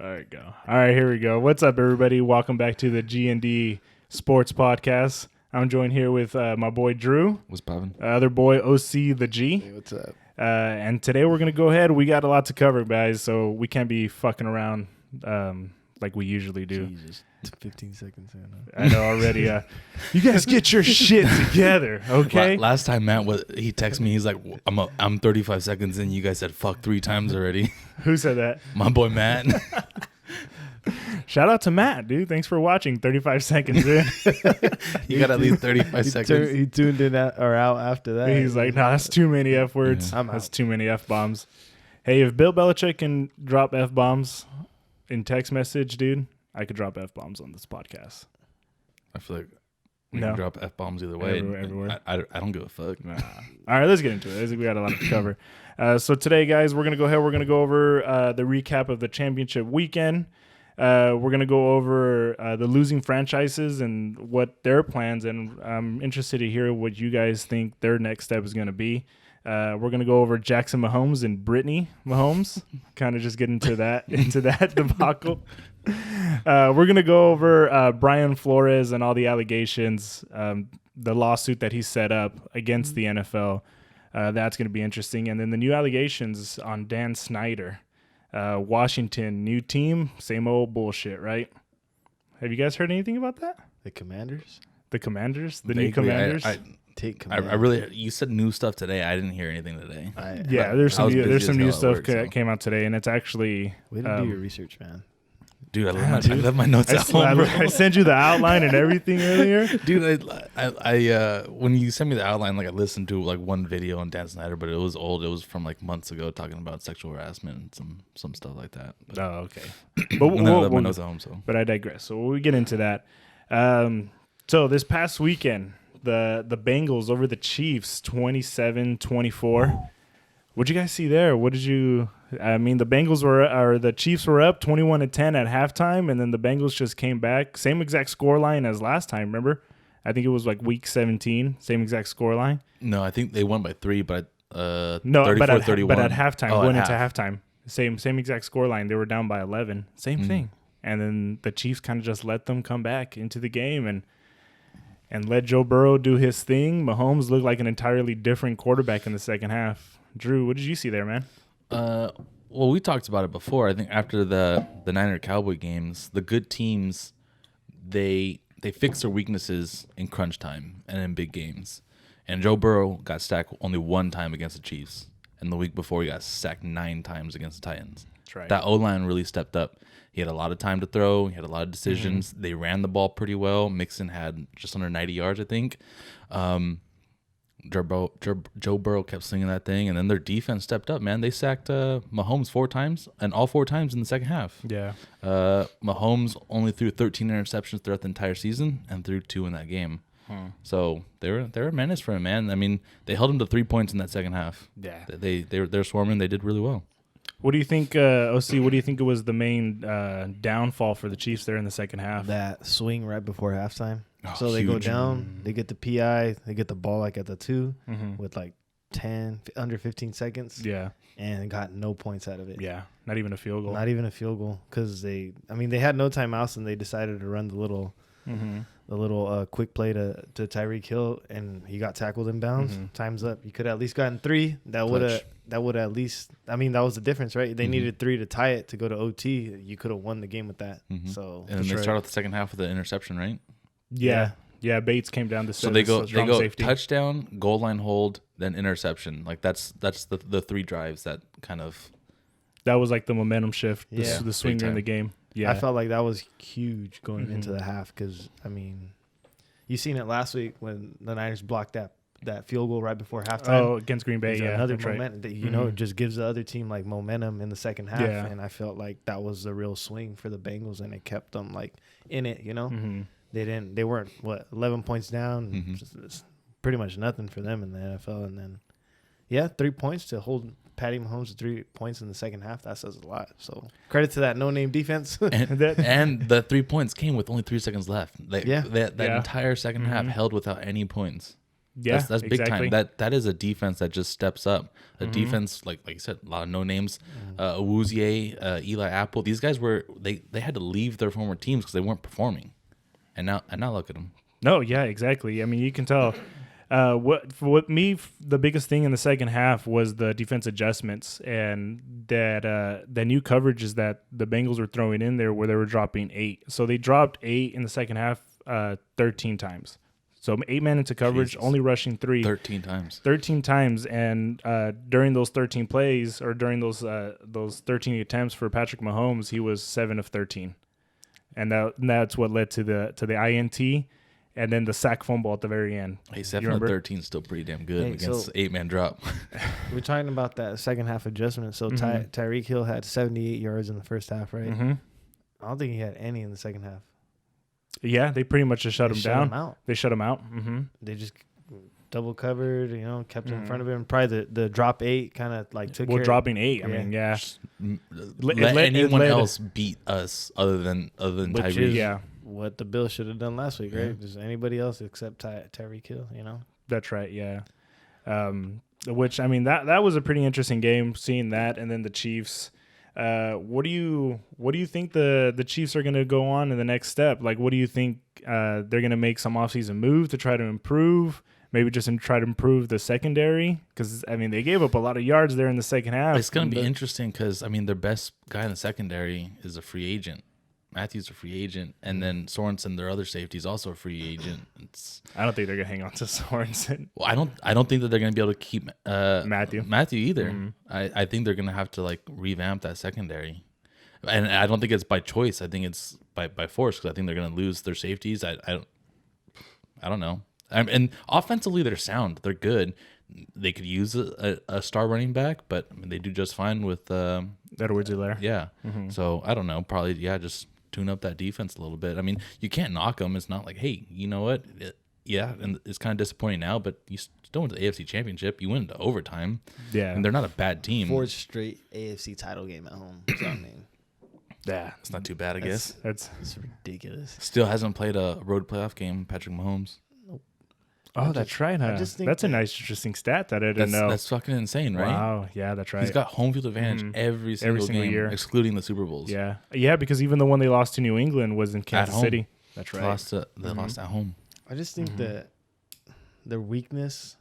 All right, go. All right, here we go. What's up, everybody? Welcome back to the G&D Sports Podcast. I'm joined here with my boy Drew. What's poppin'? Other boy OC the G. Hey, what's up? And today we're gonna go ahead. We got a lot to cover, guys. So we can't be fucking around like we usually do. Jesus, 15 seconds in. I know already. You guys get your shit together, okay? Last time Matt he texted me. He's like, "I'm 35 seconds in. You guys said fuck 3 times already." Who said that? My boy Matt. Shout out to Matt, dude. Thanks for watching. 35 seconds in. You got at least 35 seconds. He tuned in out after that. He's like, "Nah, that's too many F words. Yeah. That's too many F bombs." Hey, if Bill Belichick can drop F bombs in text message, dude, I could drop F bombs on this podcast. I feel like we can drop F bombs either way. Everywhere. I don't give a fuck. Nah. All right, let's get into it. I think we got a lot to cover. So today, guys, we're gonna go ahead. We're gonna go over the recap of the championship weekend. We're going to go over the losing franchises and what their plans, and I'm interested to hear what you guys think their next step is going to be. We're going to go over Jackson Mahomes and Brittney Mahomes, kind of just get into that debacle. We're going to go over Brian Flores and all the allegations, the lawsuit that he set up against the NFL. That's going to be interesting. And then the new allegations on Dan Snyder. Washington, new team, same old bullshit, right? Have you guys heard anything about that? The Commanders? The Commanders? The Vaguely, new Commanders? Take Commanders. I really. You said new stuff today. I didn't hear anything today. There's some new stuff work, that came out today, and it's actually... Way to do your research, man. Dude, I left my notes at home, bro. I sent you the outline and everything earlier. Dude, I when you sent me the outline, like I listened to like one video on Dan Snyder, but it was old. It was from like months ago, talking about sexual harassment and some stuff like that. But, Oh, okay. But and then I left my notes at home. So, but I digress. So we'll get into that. So this past weekend, the Bengals over the Chiefs, 27-24. What'd you guys see there? What did you? I mean, the Chiefs were up 21-10 at halftime, and then the Bengals just came back. Same exact score line as last time. Remember? I think it was like week 17. Same exact score line. no, I think they won by 3, but No, 34-31. but at halftime, going into half. halftime, same exact score line. They were down by 11. Same thing. And then the Chiefs kind of just let them come back into the game and let Joe Burrow do his thing. Mahomes looked like an entirely different quarterback in the second half. Drew, what did you see there, man? Well, we talked about it before. I think after the Niner Cowboy games, the good teams they fix their weaknesses in crunch time and in big games. And Joe Burrow got sacked only one time against the Chiefs, and the week before he got sacked 9 times against the Titans. That's right. That O-line really stepped up. He had a lot of time to throw. He had a lot of decisions. They ran the ball pretty well. Mixon had just under 90 yards, I think. Joe Burrow kept slinging that thing, and then their defense stepped up, man. They sacked Mahomes 4 times, and all 4 times in the second half. Yeah. Mahomes only threw 13 interceptions throughout the entire season and threw 2 in that game. So they were a menace for him, man. I mean, they held him to 3 points in that second half. Yeah. They're swarming. They did really well. What do you think, OC? What do you think it was the main downfall for the Chiefs there in the second half? That swing right before halftime. Oh, So they go huge. down, they get the PI, they get the ball like at the 2 with like under 15 seconds. Yeah. And got no points out of it. Yeah. Not even a field goal. Not even a field goal because they had no timeouts and they decided to run the little quick play to Tyreek Hill, and he got tackled in bounds. Time's up. You could have at least gotten 3. That would have at least. I mean, that was the difference, right? They needed 3 to tie it to go to OT. You could have won the game with that. So And then they start off the second half with an interception, right? Yeah. Bates came down to So they go safety. touchdown, goal line hold, then interception. Like that's the 3 drives that kind of. That was like the momentum shift. Yeah. The swinger in the game. Yeah. I felt like that was huge going into the half because, I mean, you seen it last week when the Niners blocked that field goal right before halftime. Oh, against Green Bay, yeah. Another that's right. momentum that, it just gives the other team like momentum in the second half. Yeah. And I felt like that was the real swing for the Bengals, and it kept them like in it, They weren't 11 points down. It's pretty much nothing for them in the NFL. And then 3 points to hold Patty Mahomes to 3 points in the second half. That says a lot. So credit to that no-name defense. And the 3 points came with only 3 seconds left. That entire second half held without any points. Yeah, that's big exactly. time. That is a defense that just steps up. A defense like you said, a lot of no names. Awuzie, Eli Apple. These guys they had to leave their former teams because they weren't performing, and now look at them. No, yeah, exactly. I mean, you can tell. The biggest thing in the second half was the defense adjustments and that the new coverages that the Bengals were throwing in there where they were dropping 8. So they dropped 8 in the second half 13 times. So 8 men into coverage, only rushing 3. 13 times. 13 times, and during those 13 plays or during those 13 attempts for Patrick Mahomes, he was 7 of 13, and that's what led to the INT. And then the sack fumble at the very end. Hey, 7 of 13 is still pretty damn good against 8-man drop. We're talking about that second half adjustment. So Tyreek Hill had 78 yards in the first half, right? Mm-hmm. I don't think he had any in the second half. Yeah, they pretty much just shut him down. They shut him out. Mm-hmm. They just double covered, kept him in front of him. Probably the drop 8 kind of like took care of dropping 8. I mean, yeah. Let anyone else beat us other than Tyreek. Yeah. What the Bills should have done last week, right? Just anybody else except Tyreek Hill, That's right, yeah. Which, I mean, that was a pretty interesting game, seeing that, and then the Chiefs. What do you think the Chiefs are going to go on in the next step? Like, what do you think they're going to make some offseason move to try to improve? Maybe just try to improve the secondary? Because, I mean, they gave up a lot of yards there in the second half. It's going to be interesting because, I mean, their best guy in the secondary is a free agent. Matthew's a free agent, and then Sorensen, their other safety, is also a free agent. I don't think they're gonna hang on to Sorensen. Well, I don't think that they're gonna be able to keep Matthew either. Mm-hmm. I think they're gonna have to like revamp that secondary, and I don't think it's by choice. I think it's by force because I think they're gonna lose their safeties. I don't know. And offensively, they're sound. They're good. They could use a star running back, but I mean, they do just fine with Edwards-Helaire. Yeah. Mm-hmm. So I don't know. Probably just tune up that defense a little bit. I mean, you can't knock them. It's not like, hey, you know what? And it's kind of disappointing now, but you still went to the AFC Championship. You went into overtime. Yeah. And they're not a bad team. 4th straight AFC title game at home. So, I mean, yeah. It's not too bad, I guess. It's ridiculous. Still hasn't played a road playoff game, Patrick Mahomes. Oh, that's right. Huh? That's a nice, interesting stat that I didn't know. That's fucking insane, right? Wow. Yeah, that's right. He's got home field advantage every single game, year, excluding the Super Bowls. Yeah. Yeah, because even the one they lost to New England was in Kansas City. That's right. They lost at home. I just think that their weakness,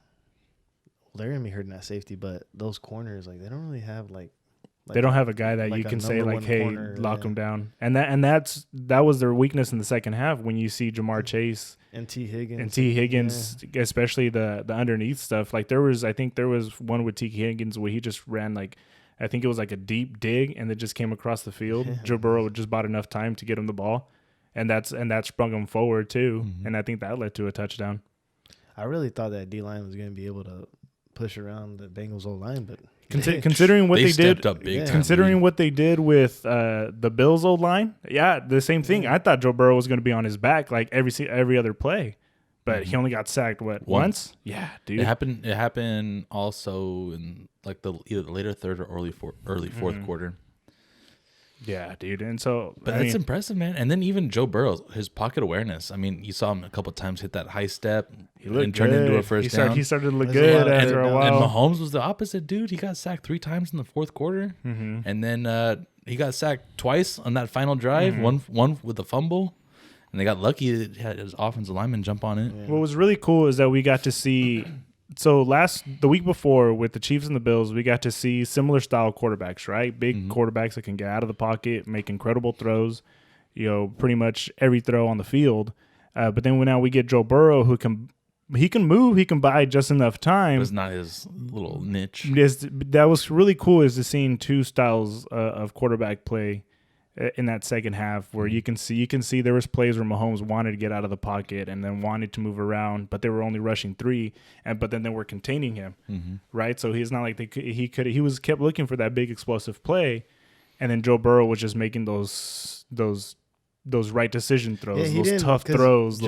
they're going to be hurting that safety, but those corners, like, they don't really have, they don't have a guy that you can say, like, hey, lock him down. And that was their weakness in the second half when you see Jamar Chase and T. Higgins, especially the underneath stuff. Like, I think there was one with T. Higgins where he just ran, like, I think it was like a deep dig and it just came across the field. Joe Burrow just bought enough time to get him the ball, and that sprung him forward too. And I think that led to a touchdown. I really thought that D-line was going to be able to push around the Bengals O-line, but considering what they did, up big time, considering what they did with the Bills' old line, the same thing. I thought Joe Burrow was going to be on his back like every other play, but he only got sacked once. Yeah, dude. It happened also in like either the later third or early fourth quarter. Yeah, dude. And so, but that's impressive, man. And then even Joe Burrow, his pocket awareness. I mean, you saw him a couple of times hit that high step and turn into a first down. He started to look good after a while. And Mahomes was the opposite, dude. He got sacked 3 times in the fourth quarter, and then he got sacked twice on that final drive. One with a fumble, and they got lucky. He had his offensive lineman jump on it. Yeah. What was really cool is that we got to see. So the week before with the Chiefs and the Bills, we got to see similar style quarterbacks, right? Big quarterbacks that can get out of the pocket, make incredible throws, pretty much every throw on the field. But then now we get Joe Burrow who can move, he can buy just enough time. But it's not his little niche. That was really cool is to seeing 2 styles of quarterback play in that second half where you can see there was plays where Mahomes wanted to get out of the pocket and then wanted to move around, but they were only rushing 3, but then they were containing him, right? So he's not like he kept looking for that big explosive play, and then Joe Burrow was just making those right decision throws, those tough throws.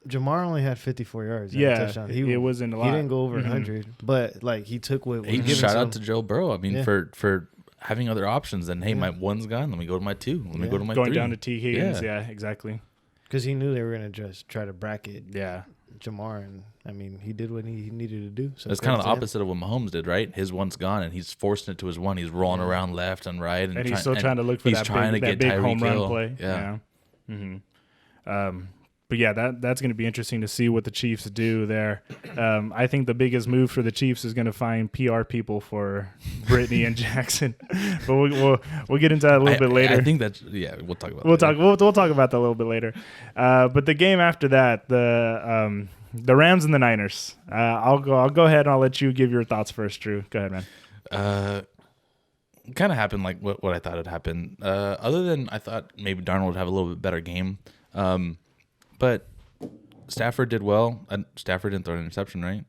Jamar only had 54 yards. Touchdown. It wasn't a lot. He didn't go over 100, but like he took what. Shout out to Joe Burrow. I mean, for having other options, then hey, my 1's gone. Let me go to my 2. Let me go to my 3. Going down to T. Higgins. Yeah, exactly. Because he knew they were going to just try to bracket. Yeah. Jamar, and I mean, he did what he needed to do. So That's kind of the opposite of what Mahomes did, right? His one's gone, and he's forcing it to his one. He's rolling around left and right, and he's still trying to look for that big home run play. Yeah. But yeah, that's going to be interesting to see what the Chiefs do there. I think the biggest move for the Chiefs is going to find PR people for Brittney and Jackson. But we'll get into that a little bit later. I think that's we'll talk about. We'll talk about that a little bit later. But the game after that, the Rams and the Niners. I'll go ahead and I'll let you give your thoughts first, Drew. Go ahead, man. Kind of happened like what I thought would happen. Other than I thought maybe Darnold would have a little bit better game. But Stafford did well. Stafford didn't throw an interception, right?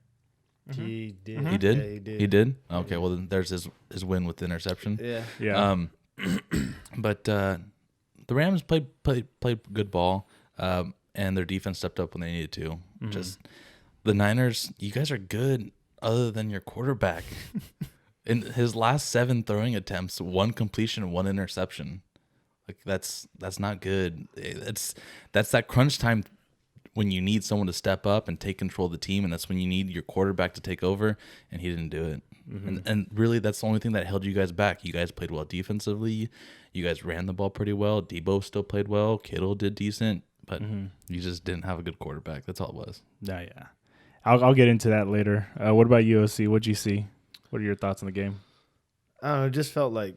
He did. He did? Yeah, he did. He did? Okay, well, then there's his win with the interception. Yeah. But the Rams played good ball, and their defense stepped up when they needed to. Just the Niners, you guys are good other than your quarterback. In his last 7 throwing attempts, 1 completion, 1 interception. Like that's not good. That's that crunch time when you need someone to step up and take control of the team, and that's when you need your quarterback to take over, and he didn't do it. And really, that's the only thing that held you guys back. You guys played well defensively. You guys ran the ball pretty well. Debo still played well. Kittle did decent, but you just didn't have a good quarterback. That's all it was. Yeah. I'll get into that later. What about you, OC? What'd you see? What are your thoughts on the game? I don't know. It just felt like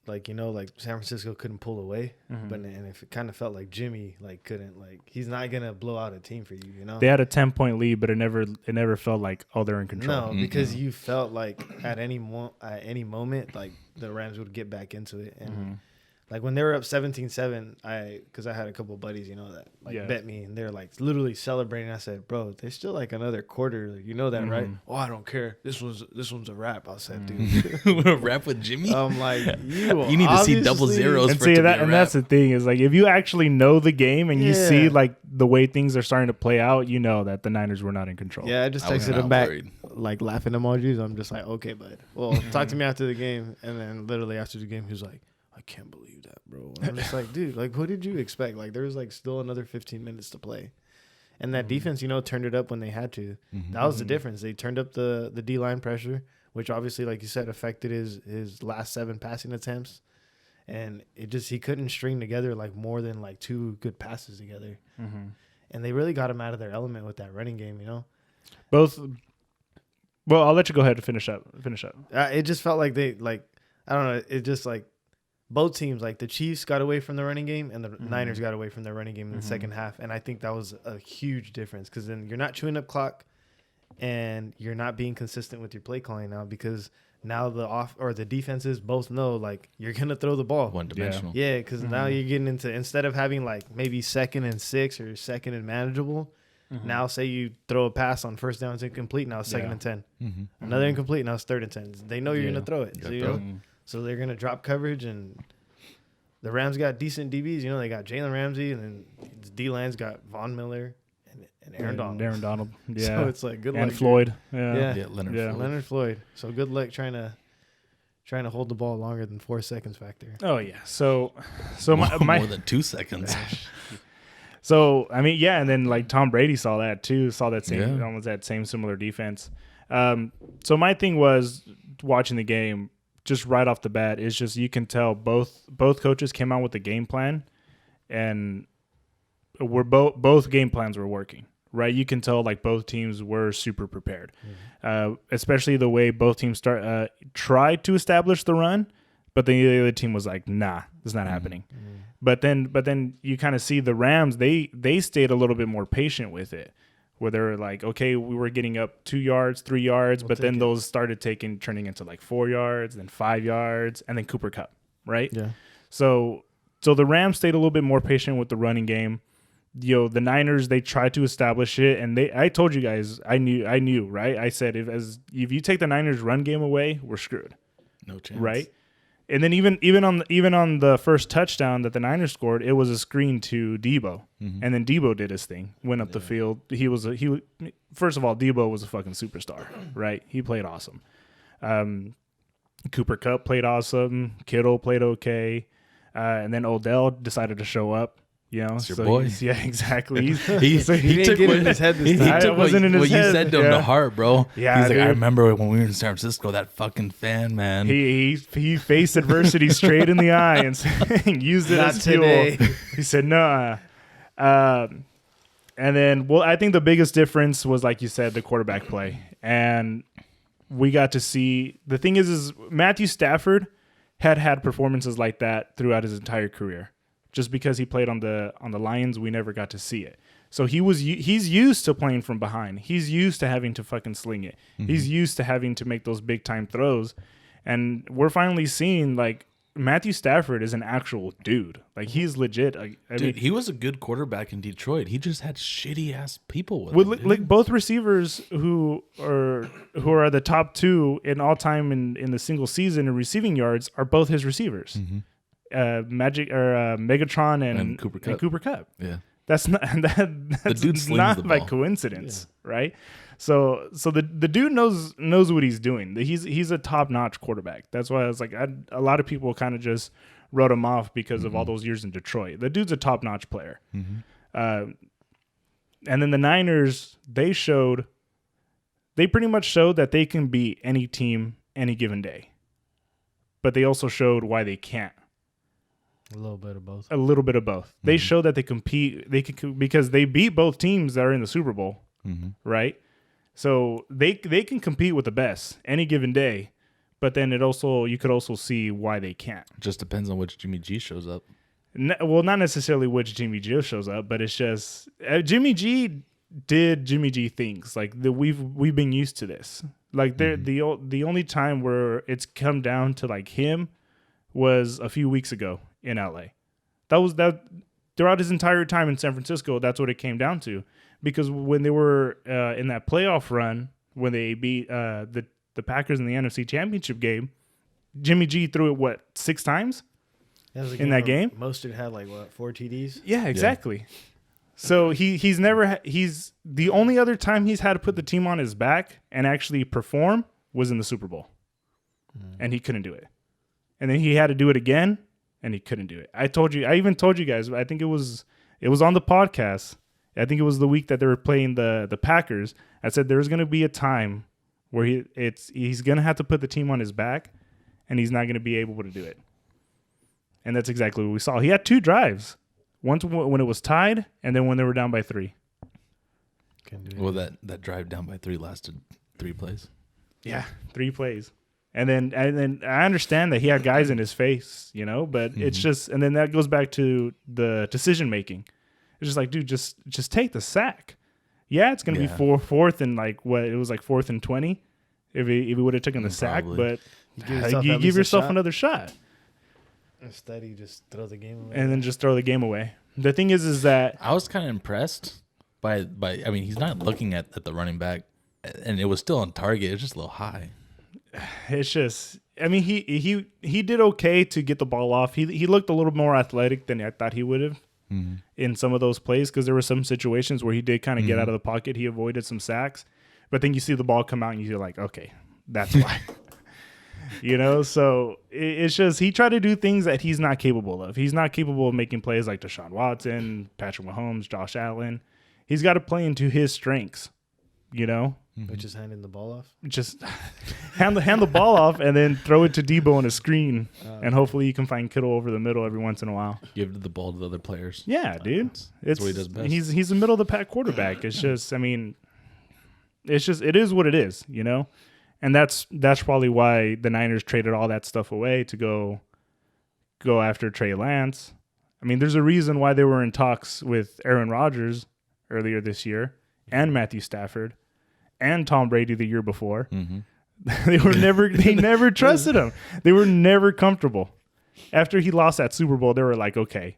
San Francisco couldn't pull away, but if it kind of felt like Jimmy couldn't, he's not gonna blow out a team for you, They had a 10-point lead, but it never felt like they're in control. No, because you felt like at any moment the Rams would get back into it, and when they were up 17-7, because I had a couple of buddies that bet me, and they're literally celebrating. I said, bro, there's still another quarter, that, right? Oh, I don't care. This one's a wrap. I said, dude, a wrap with Jimmy. I'm like, you need to see double zeros. And see that, and that's the thing is if you actually know the game and you see the way things are starting to play out, you know that the Niners were not in control. Yeah, I just texted him back laughing emojis. I'm just like, okay, bud. Well, talk to me after the game, and then literally after the game, he was like, I can't believe that, bro. And I'm just like, dude, what did you expect? There was still another 15 minutes to play. And that defense, turned it up when they had to. That was the difference. They turned up the D-line pressure, which obviously, like you said, affected his last 7 passing attempts. And he couldn't string together more than 2 good passes together. And they really got him out of their element with that running game, Well, I'll let you go ahead and finish up. It just felt like they, I don't know, it just both teams, the Chiefs got away from the running game and the Niners got away from their running game in the second half. And I think that was a huge difference because then you're not chewing up clock and you're not being consistent with your play calling now because now the defenses both know you're going to throw the ball. One dimensional. Yeah, because now you're getting into, instead of having maybe 2nd and 6 or 2nd and manageable, now say you throw a pass on first down, it's incomplete, now it's 2nd and 10. Another incomplete, now it's 3rd and 10. They know you're going to throw it. So they're going to drop coverage, and the Rams got decent DBs. They got Jalen Ramsey, and then D-line's got Von Miller and Aaron Donald. Aaron Donald, yeah. So it's good luck. And Floyd. Leonard Floyd. So good luck trying to hold the ball longer than 4 seconds factor. Oh, yeah. So more than 2 seconds. So, I mean, yeah, and then Tom Brady saw that too, almost that same similar defense. So my thing was watching the game, just right off the bat, is just you can tell both coaches came out with a game plan, and both game plans were working. Right, you can tell both teams were super prepared, especially the way both teams tried to establish the run, but the other team was like, "Nah, it's not happening." But then you kind of see the Rams, they stayed a little bit more patient with it, where they were like, okay, we were getting up 2 yards, 3 yards, but then those started turning into 4 yards, then 5 yards, and then Cooper Kupp, right? Yeah. So the Rams stayed a little bit more patient with the running game. The Niners, they tried to establish it, and I told you guys, I knew, right? I said if you take the Niners run game away, we're screwed. No chance. Right? And then even on the first touchdown that the Niners scored, it was a screen to Debo, and then Debo did his thing, went up the field. First of all, Debo was a fucking superstar, right? He played awesome. Cooper Kupp played awesome. Kittle played okay, and then Odell decided to show up. You know, It's your boy. Yeah, exactly. he didn't took get what, in his head this he time. took It wasn't in his what you head, said to him yeah. to heart, bro. Yeah, he's like, I dude. remember when we were in San Francisco, that fucking fan, man. He faced adversity straight in the eye and used it Not as today. fuel. He said, "No." And then, well, I think the biggest difference was, like you said, the quarterback play, and we got to see. The thing is Matthew Stafford had performances like that throughout his entire career. Just because he played on the Lions, we never got to see it. So he's used to playing from behind. He's used to having to fucking sling it. Mm-hmm. He's used to having to make those big time throws. And we're finally seeing like Matthew Stafford is an actual dude. Like he's legit. I mean, he was a good quarterback in Detroit. He just had shitty ass people with him. Like both receivers who are the top two in all time in the single season in receiving yards are both his receivers. Mm-hmm. Megatron and Cooper Kupp. Yeah, that's not not by coincidence, right? So the dude knows what he's doing. He's a top notch quarterback. That's why I was like, a lot of people kind of just wrote him off because of all those years in Detroit. The dude's a top notch player. And then the Niners, they pretty much showed that they can beat any team any given day, but they also showed why they can't. A little bit of both. Mm-hmm. They show that they compete. They can because they beat both teams that are in the Super Bowl, right? So they can compete with the best any given day, but then you could also see why they can't. Just depends on which Jimmy G shows up. Well, not necessarily which Jimmy G shows up, but it's just Jimmy G did Jimmy G things. Like we've been used to this. Like the only time where it's come down to like him was a few weeks ago in LA. That throughout his entire time in San Francisco, that's what it came down to. Because when they were in that playoff run, when they beat the Packers in the NFC Championship game, Jimmy G threw it 6 times in that game. Mostert had 4 TDs. Yeah, exactly. Yeah. So he's the only other time he's had to put the team on his back and actually perform was in the Super Bowl, and he couldn't do it. And then he had to do it again, and he couldn't do it. I even told you guys. I think it was on the podcast. I think it was the week that they were playing the Packers. I said there's going to be a time where he's going to have to put the team on his back, and he's not going to be able to do it. And that's exactly what we saw. He had 2 drives. Once when it was tied, and then when they were down by 3. Well, that drive down by 3 lasted 3 plays. Yeah, 3 plays. And then I understand that he had guys in his face, but it's just, and then that goes back to the decision making. It's just like, dude, just take the sack. Yeah, it's gonna be fourth and it was 4th and 20 if he would have taken the sack, but you give yourself another shot. Instead, he just throw the game away. And then just throw the game away. The thing is that I was kind of impressed by. I mean, he's not looking at the running back, and it was still on target. It's just a little high. It's just, I mean, he did okay to get the ball off. He looked a little more athletic than I thought he would have in some of those plays, because there were some situations where he did kind of get out of the pocket. He avoided some sacks, but then you see the ball come out and you're like, okay, that's why. So it's just he tried to do things that he's not capable of. He's not capable of making plays like Deshaun Watson, Patrick Mahomes, Josh Allen. He's got to play into his strengths, Which is handing the ball off. Just hand the ball off and then throw it to Debo on a screen, and hopefully you can find Kittle over the middle every once in a while. Give the ball to the other players. Yeah, dude. That's what he does best. He's a middle of the pack quarterback. It's just, I mean, it is what it is, And that's probably why the Niners traded all that stuff away to go after Trey Lance. I mean, there's a reason why they were in talks with Aaron Rodgers earlier this year and Matthew Stafford and Tom Brady the year before. They never trusted him. They were never comfortable. After he lost that Super Bowl, they were like, okay,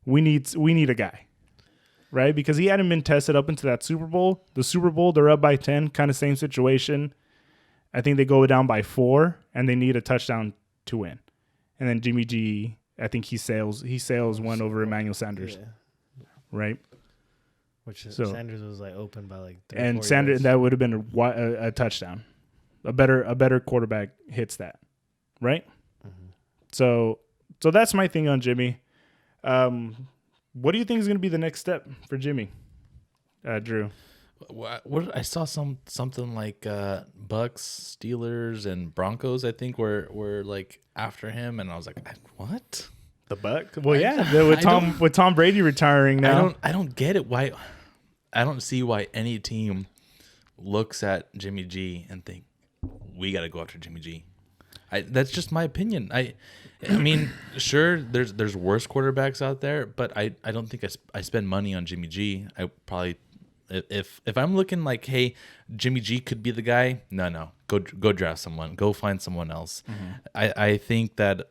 we need a guy. Right? Because he hadn't been tested up into that Super Bowl. The Super Bowl, they're up by 10, kind of same situation. I think they go down by 4, and they need a touchdown to win. And then Jimmy G, I think he sails one over Emmanuel Sanders, right? Which Sanders was open by 3 and 4 Sanders yards. That would have been a touchdown. A better quarterback hits that, right? So that's my thing on Jimmy. What do you think is going to be the next step for Jimmy, Drew? What I saw something like Bucks, Steelers, and Broncos. I think were like after him, and I was like, what? The Bucks? Well, yeah, with Tom Brady retiring now. I don't get it. Why? I don't see why any team looks at Jimmy G and think we got to go after Jimmy G. That's just my opinion. I mean, sure, there's worse quarterbacks out there, but I don't think I spend money on Jimmy G. I probably if I'm looking like, hey, Jimmy G could be the guy. No, go draft someone. Go find someone else. Mm-hmm. I think that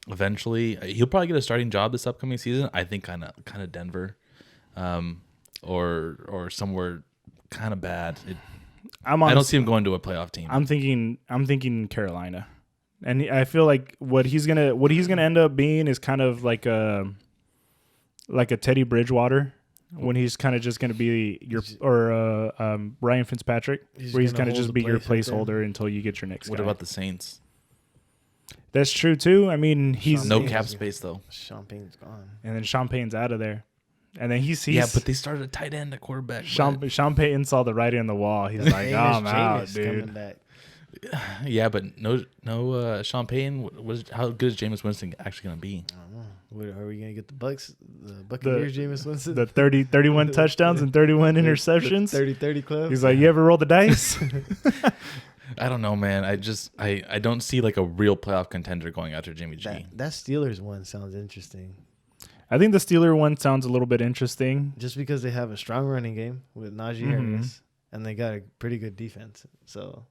eventually he'll probably get a starting job this upcoming season. I think kind of Denver, or somewhere kind of bad. I don't see him going to a playoff team. I'm thinking Carolina, and I feel like what he's gonna end up being is kind of like a Teddy Bridgewater, when he's kind of just gonna be Ryan Fitzpatrick, where he's gonna just be your placeholder until you get your next guy. What about the Saints? That's true too. I mean, he's no cap space though. Sean Payton's gone, and then Sean Payton's out of there. And then he's but they started a tight end, a quarterback. Sean Payton saw the writing on the wall. He's like, I'm out, dude. Yeah, but no Sean Payton. How good is Jameis Winston actually going to be? I don't know. Are we going to get the Buccaneers, Jameis Winston? The 31 touchdowns and 31 interceptions? 30-30 club? He's like, you ever roll the dice? I don't know, man. I don't see like a real playoff contender going after Jimmy G. That Steelers one sounds interesting. I think the Steeler one sounds a little bit interesting. Just because they have a strong running game with Najee Harris, and they got a pretty good defense. So,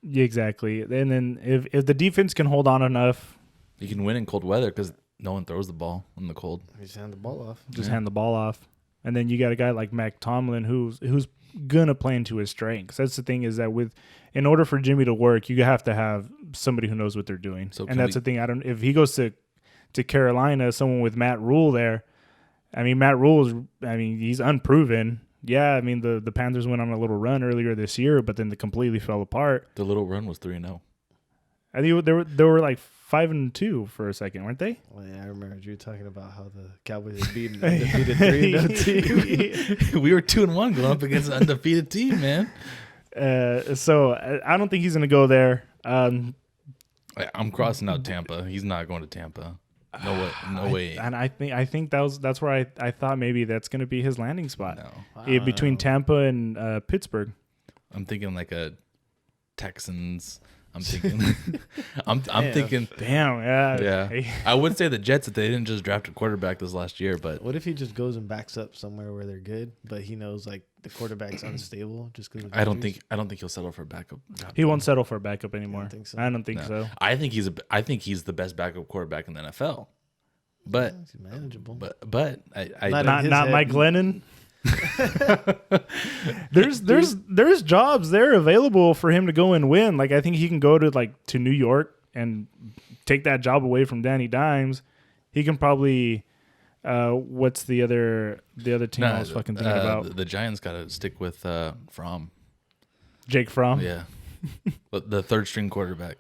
yeah, exactly. And then if the defense can hold on enough, you can win in cold weather because no one throws the ball in the cold. Just hand the ball off. Hand the ball off. And then you got a guy like Mac Tomlin who's gonna play into his strengths. That's the thing, is that in order for Jimmy to work, you have to have somebody who knows what they're doing. And that's the thing. If he goes to Carolina, someone with Matt Rule there. I mean, Matt Rule he's unproven. Yeah, I mean, the Panthers went on a little run earlier this year, but then they completely fell apart. The little run was 3-0. I think they were like 5-2 for a second, weren't they? Well, yeah, I remember Drew talking about how the Cowboys had beaten an undefeated 3-0 team. We were 2-1 going up against an undefeated team, man. So I don't think he's going to go there. I'm crossing out Tampa. He's not going to Tampa. No way. And I think that's where I thought maybe that's going to be his landing spot. No. Between Tampa and Pittsburgh. I'm thinking like a Texans. I'm thinking. I'm thinking. Damn. Yeah. Yeah. I would say the Jets if they didn't just draft a quarterback this last year, but what if he just goes and backs up somewhere where they're good, but he knows like the quarterback's unstable just because. I don't think he'll settle for a backup. He won't settle for a backup anymore. I don't think so. I don't think so. I think he's the best backup quarterback in the NFL. But he's manageable. But I not Mike Glennon. There's jobs there available for him to go and win. Like I think he can go to New York and take that job away from Danny Dimes. He can probably what's the other team I was fucking thinking about? The Giants got to stick with Fromm. Jake Fromm. Yeah. The third string quarterback.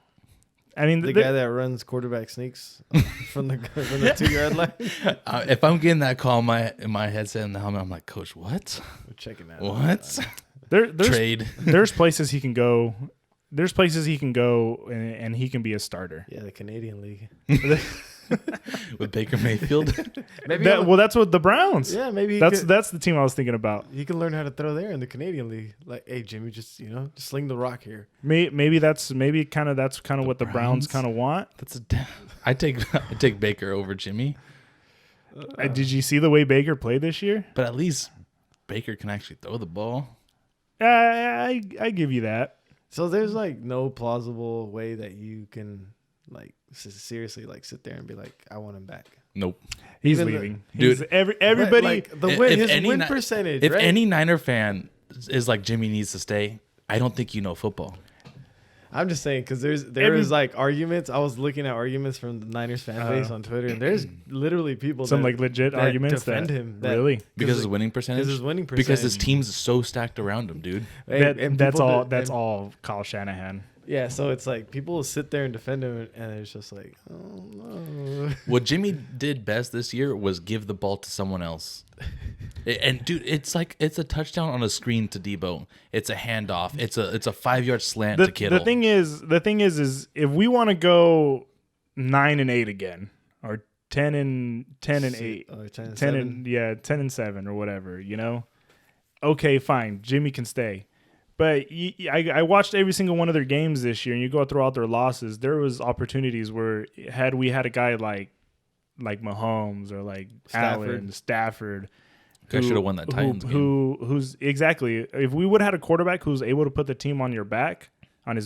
I mean, the guy that runs quarterback sneaks from the 2-yard line. If I'm getting that call in my headset and the helmet, I'm like, Coach, what? We're checking that. What? There's Trade. There's places he can go. There's places he can go and he can be a starter. Yeah, the Canadian League. With Baker Mayfield. That's what the Browns. Yeah, maybe that's the team I was thinking about. You can learn how to throw there in the Canadian League. Like, hey Jimmy, just sling the rock here. Maybe that's kind of what the Browns kind of want. I take Baker over Jimmy. Did you see the way Baker played this year? But at least Baker can actually throw the ball. I give you that. So there's like no plausible way that you can like seriously like sit there and be like, I want him back. Nope. He's leaving. Dude, everybody like his win percentage. If any Niner fan is like Jimmy needs to stay, I don't think you know football. I'm just saying because there is like arguments. I was looking at arguments from the Niners fan base on Twitter, and there's literally people like legit arguments defend him. Really? Because his winning percentage. Because his team's so stacked around him, dude. That's all Kyle Shanahan. Yeah, so it's like people will sit there and defend him, and it's just like, oh no. What Jimmy did best this year was give the ball to someone else. And dude, it's like it's a touchdown on a screen to Debo. It's a handoff. It's a 5-yard slant to Kittle. The thing is if we want to go 9-8 again, or 10-8, Or 10 and 7 or whatever, okay, fine, Jimmy can stay. But I watched every single one of their games this year, and you go throughout their losses, there was opportunities where had we had a guy like Mahomes or like Stafford, I should have won that Titans game. Who's exactly, if we would have had a quarterback who's able to put the team on his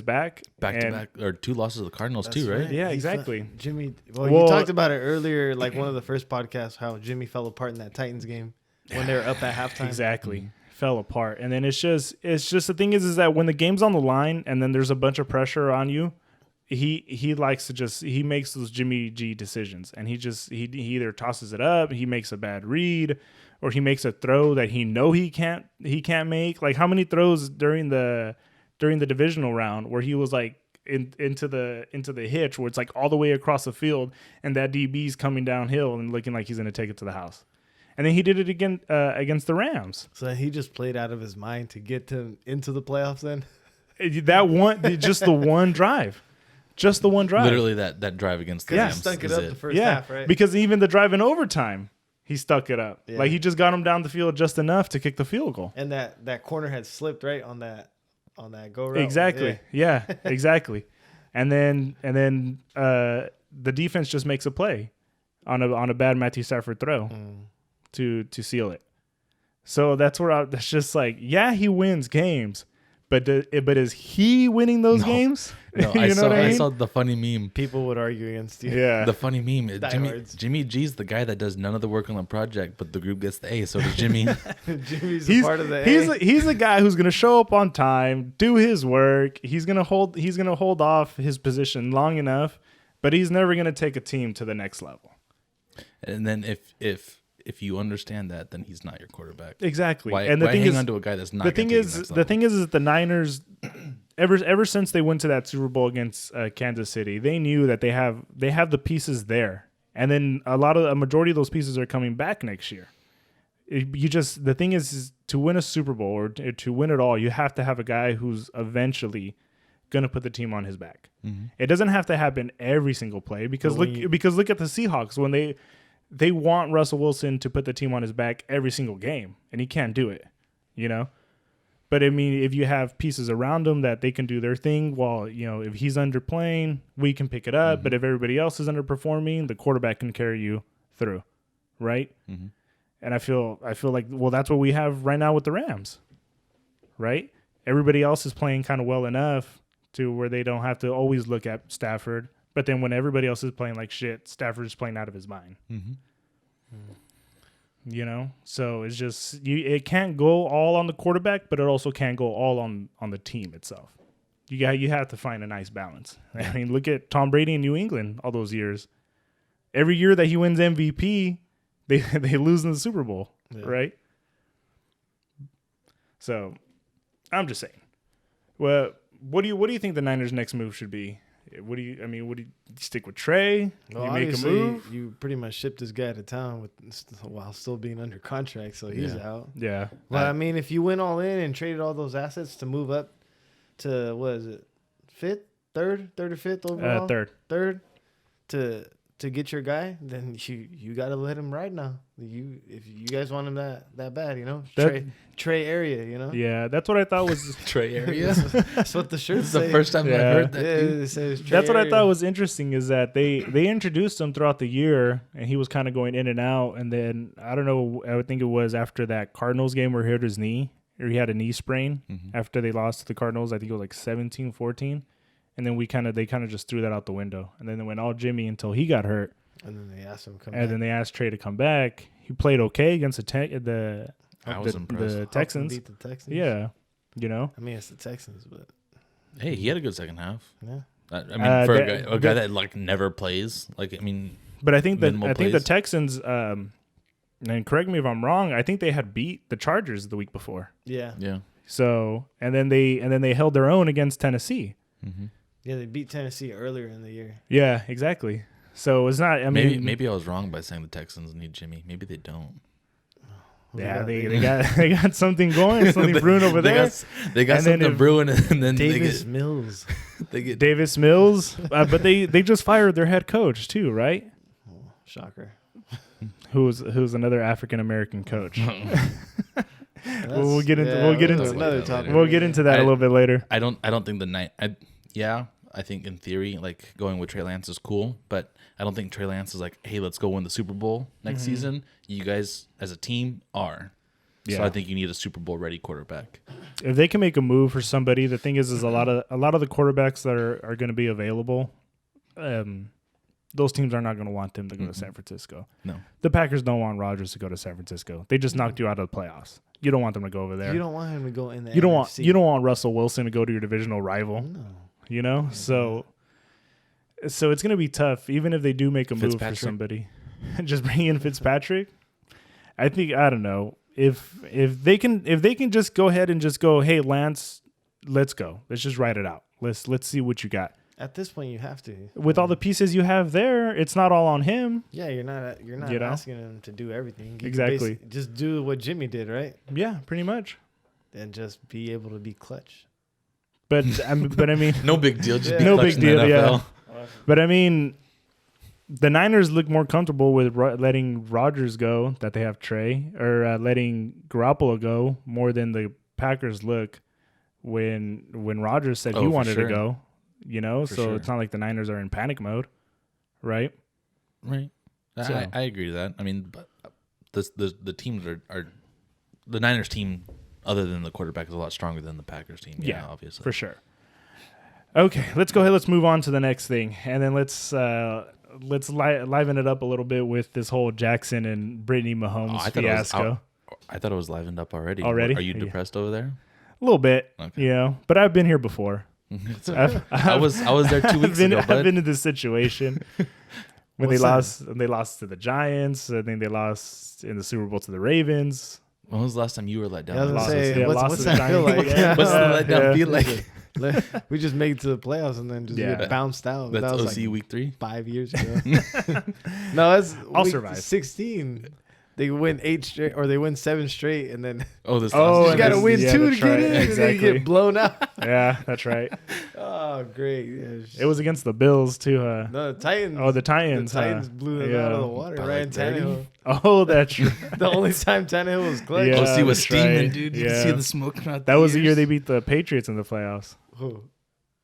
back, back to back, or 2 losses to the Cardinals too, right? Yeah, exactly. Jimmy. Well, you talked about it earlier, like one of the first podcasts, how Jimmy fell apart in that Titans game when they were up at halftime. Exactly. Fell apart. And then it's just the thing is that when the game's on the line and then there's a bunch of pressure on you, he likes to he makes those Jimmy G decisions, and he either tosses it up, he makes a bad read, or he makes a throw that he can't make. Like how many throws during the divisional round where he was like into the hitch where it's like all the way across the field and that DB's coming downhill and looking like he's going to take it to the house. And then he did it again against the Rams. So he just played out of his mind to get them into the playoffs then? That one, just the one drive. Just the one drive. Literally that drive against the Rams. He stuck it up the first half, right? Because even the drive in overtime, he stuck it up. Yeah. Like he just got him down the field just enough to kick the field goal. And that corner had slipped right on that go route. Exactly. Yeah, exactly. And then the defense just makes a play on a bad Matthew Stafford throw. To seal it. So that's that's just like, yeah, he wins games, but is he winning those games? No, I saw the funny meme. People would argue against you. Yeah. The funny meme. Jimmy G's the guy that does none of the work on the project, but the group gets the A. So does Jimmy. Jimmy's part of the A. He's a guy who's gonna show up on time, do his work. He's gonna hold off his position long enough, but he's never gonna take a team to the next level. And then if you understand that, then he's not your quarterback. Exactly. Why thing hang is, on to a guy that's not? The thing is that the Niners, ever since they went to that Super Bowl against Kansas City, they knew that they have the pieces there, and then a majority of those pieces are coming back next year. The thing is to win a Super Bowl or to win it all, you have to have a guy who's eventually going to put the team on his back. Mm-hmm. It doesn't have to happen every single play because look at the Seahawks when they want Russell Wilson to put the team on his back every single game, and he can't do it, But, I mean, if you have pieces around him that they can do their thing while, if he's underplaying, we can pick it up. Mm-hmm. But if everybody else is underperforming, the quarterback can carry you through, right? Mm-hmm. And I feel like, well, that's what we have right now with the Rams, right? Everybody else is playing kind of well enough to where they don't have to always look at Stafford. But then when everybody else is playing like shit, Stafford's playing out of his mind. Mm-hmm. So it's just it can't go all on the quarterback, but it also can't go all on the team itself. You have to find a nice balance. I mean, look at Tom Brady in New England all those years. Every year that he wins MVP, they lose in the Super Bowl, right? So I'm just saying. Well, what do you think the Niners' next move should be? Would you stick with Trey? Well, you make a move? You pretty much shipped this guy to town while still being under contract, so he's out. Yeah. But I mean, if you went all in and traded all those assets to move up to what is it, third or fifth overall? Third to get your guy, then you got to let him ride now. If you guys want him that bad, Trey area, Yeah, that's what I thought was Trey area. That's what the shirt This is say. the first time I heard that. It says Trey that's what area. I thought was interesting is that they introduced him throughout the year, and he was kind of going in and out. And then I don't know, I would think it was after that Cardinals game where he hurt his knee, or he had a knee sprain after they lost to the Cardinals. I think it was like 17-14. And then they kind of just threw that out the window. And then they went all Jimmy until he got hurt. And then they asked him to come back. back. Then they asked Trey to come back. He played okay against the Texans. Beat the Texans. Yeah, I mean, it's the Texans, but hey, he had a good second half. Yeah. I mean, for a guy that like never plays, but I think the Texans. And correct me if I'm wrong. I think they had beat the Chargers the week before. Yeah. Yeah. So and then they held their own against Tennessee. Yeah, they beat Tennessee earlier in the year. Yeah, exactly. So it's not. I mean, maybe I was wrong by saying the Texans need Jimmy. Maybe they don't. Yeah, they got something going, something brewing over there. They got something brewing, and then Davis Mills. They get Davis Mills, but they just fired their head coach too, right? Oh, shocker. Who's another African American coach? We'll get into another topic. We'll get into that a little bit later. I don't think the night. I think in theory, like going with Trey Lance is cool, but I don't think Trey Lance is like, hey, let's go win the Super Bowl next season. You guys as a team are. Yeah. So I think you need a Super Bowl ready quarterback. If they can make a move for somebody, the thing is a lot of the quarterbacks that are going to be available, those teams are not going to want them to go to San Francisco. No. The Packers don't want Rodgers to go to San Francisco. They just knocked you out of the playoffs. You don't want them to go over there. You don't want him to go in there. You don't want Russell Wilson to go to your divisional rival. No. You know? So it's going to be tough even if they do make a move for somebody. Just bring in Fitzpatrick. I don't know. If they can just go ahead and just go, hey Lance, let's go. Let's just write it out. Let's see what you got. At this point, you have to. With all the pieces you have there, it's not all on him. Yeah, you're not asking him to do everything. Exactly. Just do what Jimmy did, right? Yeah, pretty much. And just be able to be clutch. But I mean, no big deal. Just be no clutch big deal. in the NFL. Yeah. But I mean, the Niners look more comfortable with letting Rodgers go that they have Trey, or letting Garoppolo go more than the Packers look when Rodgers said he wanted to go. You know, so it's not like the Niners are in panic mode, right? Right. So. I agree to that. I mean, but the teams are the Niners team, other than the quarterback, is a lot stronger than the Packers team. Yeah, obviously, for sure. Okay, let's go ahead. Let's move on to the next thing, and then let's liven it up a little bit with this whole Jackson and Brittney Mahomes fiasco. I thought it was livened up already. Already? Are you depressed over there? A little bit, okay. you know, but I've been here before. I was there 2 weeks ago. I've been in this situation when they lost to the Giants. I think they lost in the Super Bowl to the Ravens. When was the last time you were let down? What's that feel like? What's the let down feel like? We just made it to the playoffs and then just get bounced out. That's that was OC like week 3? 5 years ago. No, that's I'll week survive. 16. They win 8 straight, or they win 7 straight, and then you got to win 2 to get in, and then you get blown out. Yeah, that's right. Oh, great! Yeah, it was against the Bills too, huh? No, the Titans. Oh, the Titans. The Titans blew them out of the water. Ryan Tannehill. Oh, that's right. The only time Tannehill was clutch. Yeah, OC was steaming, right. dude. You could see the smoke. That was the year they beat the Patriots in the playoffs. Who?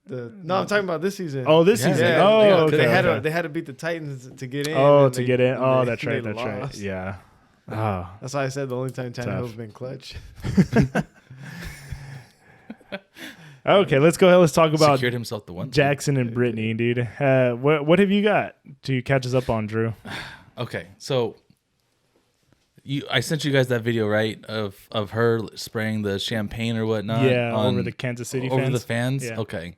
No, I'm talking about this season. Oh, this season. Yeah, oh, okay. They had to beat the Titans to get in. Oh, to get in. Oh, that's right. That's right. Yeah. Oh. That's why I said the only time Tannehill's been clutch. Okay, let's go ahead. Let's talk about secured himself the one Jackson and Brittney, dude. What have you got to catch us up on, Drew? Okay, so I sent you guys that video, right, of her spraying the champagne or whatnot. Yeah, over the Kansas City fans. Over the fans? Yeah. Okay.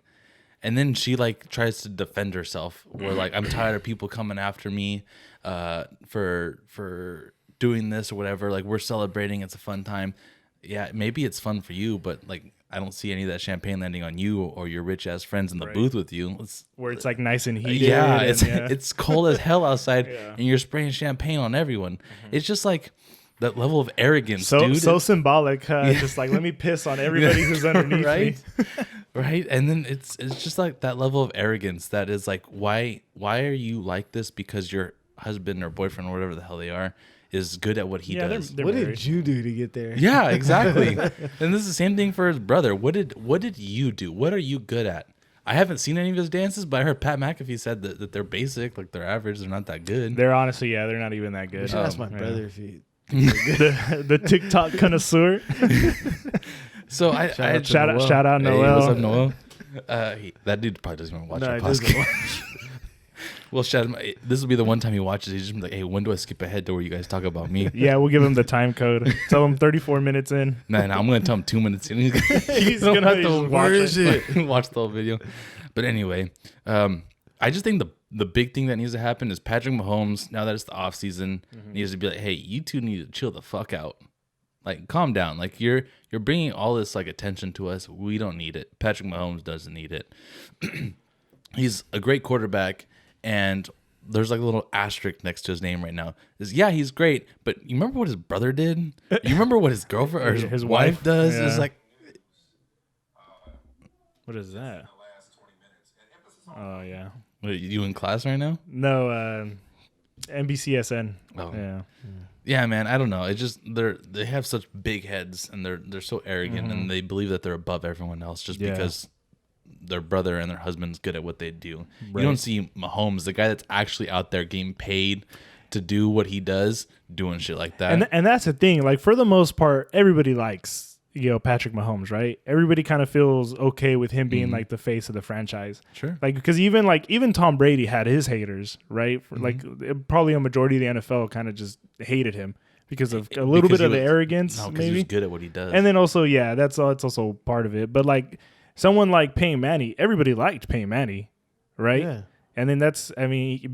And then she like tries to defend herself. Where like, I'm tired of people coming after me for doing this or whatever. Like, we're celebrating. It's a fun time. Yeah, maybe it's fun for you, but like, I don't see any of that champagne landing on you or your rich ass friends in the booth with you. Where it's like nice and heated. Yeah, it's cold as hell outside, and you're spraying champagne on everyone. It's just like that level of arrogance, dude. So symbolic. Just like, let me piss on everybody who's underneath me. Right? And then it's just like that level of arrogance that is like, why are you like this? Because your husband or boyfriend or whatever the hell they are is good at what he does. What did you do to get there? Yeah, exactly. And this is the same thing for his brother. What did you do? What are you good at? I haven't seen any of his dances, but I heard Pat McAfee said that they're basic, like they're average, they're not that good. They're honestly, they're not even that good. You should ask my brother if he the TikTok connoisseur. So I shout out Noel. Hey, what's up, Noel? That dude probably doesn't even watch our podcast. Well, shout him. This will be the one time he watches. He's just be like, "Hey, when do I skip ahead to where you guys talk about me?" Yeah, we'll give him the time code. Tell him 34 minutes in. Nah, I'm gonna tell him 2 minutes in. He's gonna have to watch the whole video. But anyway, I just think the big thing that needs to happen is Patrick Mahomes. Now that it's the offseason, needs to be like, "Hey, you two need to chill the fuck out." Like, calm down. Like, you're bringing all this like attention to us. We don't need it. Patrick Mahomes doesn't need it. He's a great quarterback, and there's like a little asterisk next to his name right now. He's great, but you remember what his brother did? You remember what his girlfriend or his wife does? Yeah. It's like, what is that? Oh yeah. what, you in class right now? No, NBCSN. Oh. Yeah. Yeah, man. I don't know. It's just they have such big heads, and they're so arrogant, and they believe that they're above everyone else just because their brother and their husband's good at what they do. Right. You don't see Mahomes, the guy that's actually out there getting paid to do what he does, doing shit like that. And that's the thing. Like, for the most part, everybody likes, Patrick Mahomes, right? Everybody kind of feels okay with him being like the face of the franchise. Sure. Like, because even Tom Brady had his haters, right? Like, probably a majority of the NFL kind of just hated him because of a little bit of the arrogance, No, because maybe. he's good at what he does. And then also, it's also part of it. But like someone like Peyton Manning, everybody liked Peyton Manning, right? Yeah. And then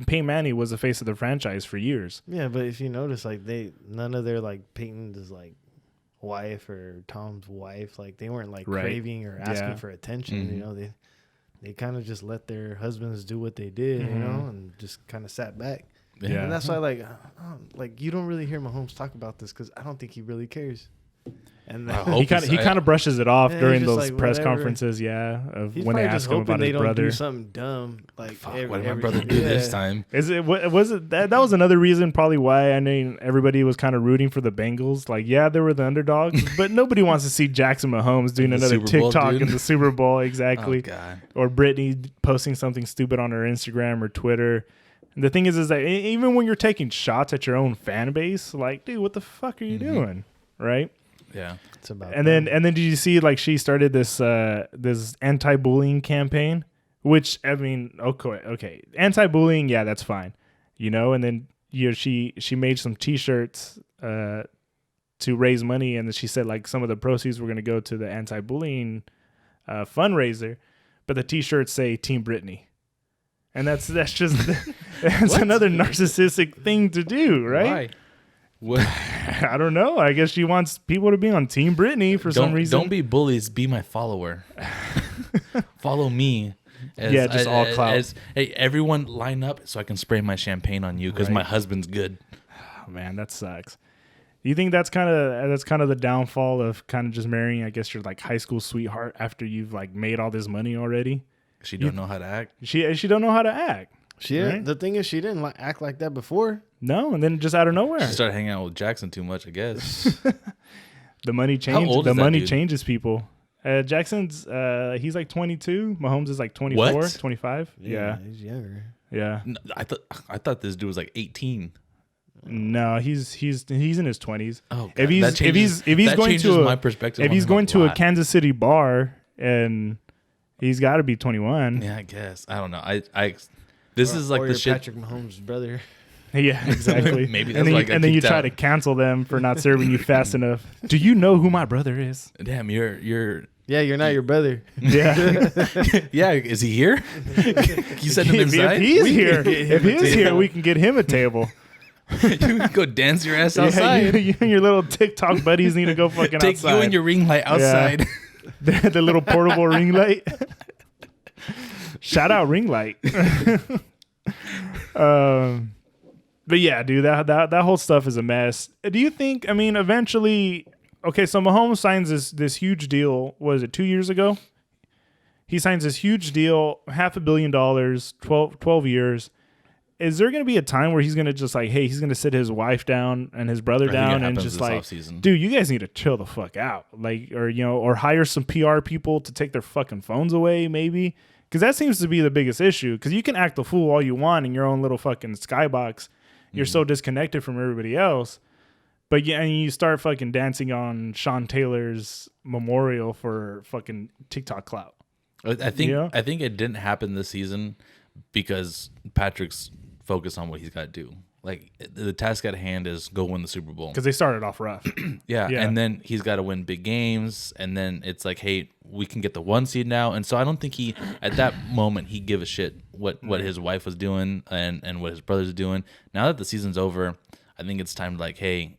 Peyton Manning was the face of the franchise for years. Yeah, but if you notice, like none of their like Peyton's like wife or Tom's wife, like they weren't like craving or asking for attention. You know, they kind of just let their husbands do what they did, you know, and just kind of sat back. Yeah. And that's why like you don't really hear Mahomes talk about this because I don't think he really cares. And He kind of brushes it off during those like, press whatever. conferences, of He's when they probably ask him about they his don't brother. do something dumb like Fuck, what did my brother do this time? Was it that was another reason probably why everybody was kind of rooting for the Bengals. Like, they were the underdogs, but nobody wants to see Jackson Mahomes doing another Super Bowl, TikTok dude. in the Super Bowl, exactly. Oh, God. Or Brittney posting something stupid on her Instagram or Twitter. And the thing is that even when you're taking shots at your own fan base, like, dude, what the fuck are you doing, right? Yeah. It's about And then did you see like she started this anti-bullying campaign, which okay, anti-bullying, that's fine, and then she made some T-shirts to raise money, and then she said like some of the proceeds were going to go to the anti-bullying fundraiser, but the T-shirts say Team Brittney, and that's just that's another narcissistic thing to do, right? Why? What? I don't know. I guess she wants people to be on Team Brittney for some reason. Don't be bullies. Be my follower. Follow me. Just all clout. Hey, everyone line up so I can spray my champagne on you because my husband's good. Oh, man, that sucks. Do you think that's kind of the downfall of kind of just marrying, I guess, your like high school sweetheart after you've like made all this money already? She don't know how to act. She don't know how to act. Right? The thing is, she didn't act like that before. No, and then just out of nowhere, She started hanging out with Jackson too much, I guess. the money How old changes. is The that money dude? changes people. Jackson's he's like 22. Mahomes is like 24, What? 25. Yeah. He's younger. Yeah. No, I thought this dude was like 18. No, he's in his 20s. Oh, God. If he's That going changes to my perspective. if he's on him going to a lot. Kansas City bar and he's got to be 21. Yeah, I guess. I don't know. This is like or the your shit. Patrick Mahomes' brother. Yeah, exactly. Maybe and that's why I then, got and then you kicked try out. to cancel them for not serving you fast enough. Do you know who my brother is? Damn, you're. Yeah, you're not your brother. Yeah. Yeah, is he here? You send him inside. If he's We here, can get him if a he's here, table. we can get him a table. You can go dance your ass Yeah, outside. you and your little TikTok buddies need to go fucking Take outside. you and your ring light outside. the little portable ring light. Shout out ring light. But yeah, dude, that whole stuff is a mess. Do you think? I mean, eventually, okay. So Mahomes signs this huge deal. What is it? 2 years ago, he signs this huge deal, $500 million, 12 years. Is there going to be a time where he's going to just like, hey, he's going to sit his wife down and his brother down and just like, dude, you guys need to chill the fuck out, like, or hire some PR people to take their fucking phones away, maybe, because that seems to be the biggest issue. Because you can act the fool all you want in your own little fucking skybox. You're so disconnected from everybody else. But yeah, and you start fucking dancing on Sean Taylor's memorial for fucking TikTok clout. I think it didn't happen this season because Patrick's focused on what he's got to do. Like, the task at hand is go win the Super Bowl. Because they started off rough. Yeah, Yeah. and then he's got to win big games, and then it's like, hey, we can get the 1 seed now. And so I don't think at that moment, he give a shit what his wife was doing and what his brother's doing. Now that the season's over, I think it's time to like, hey,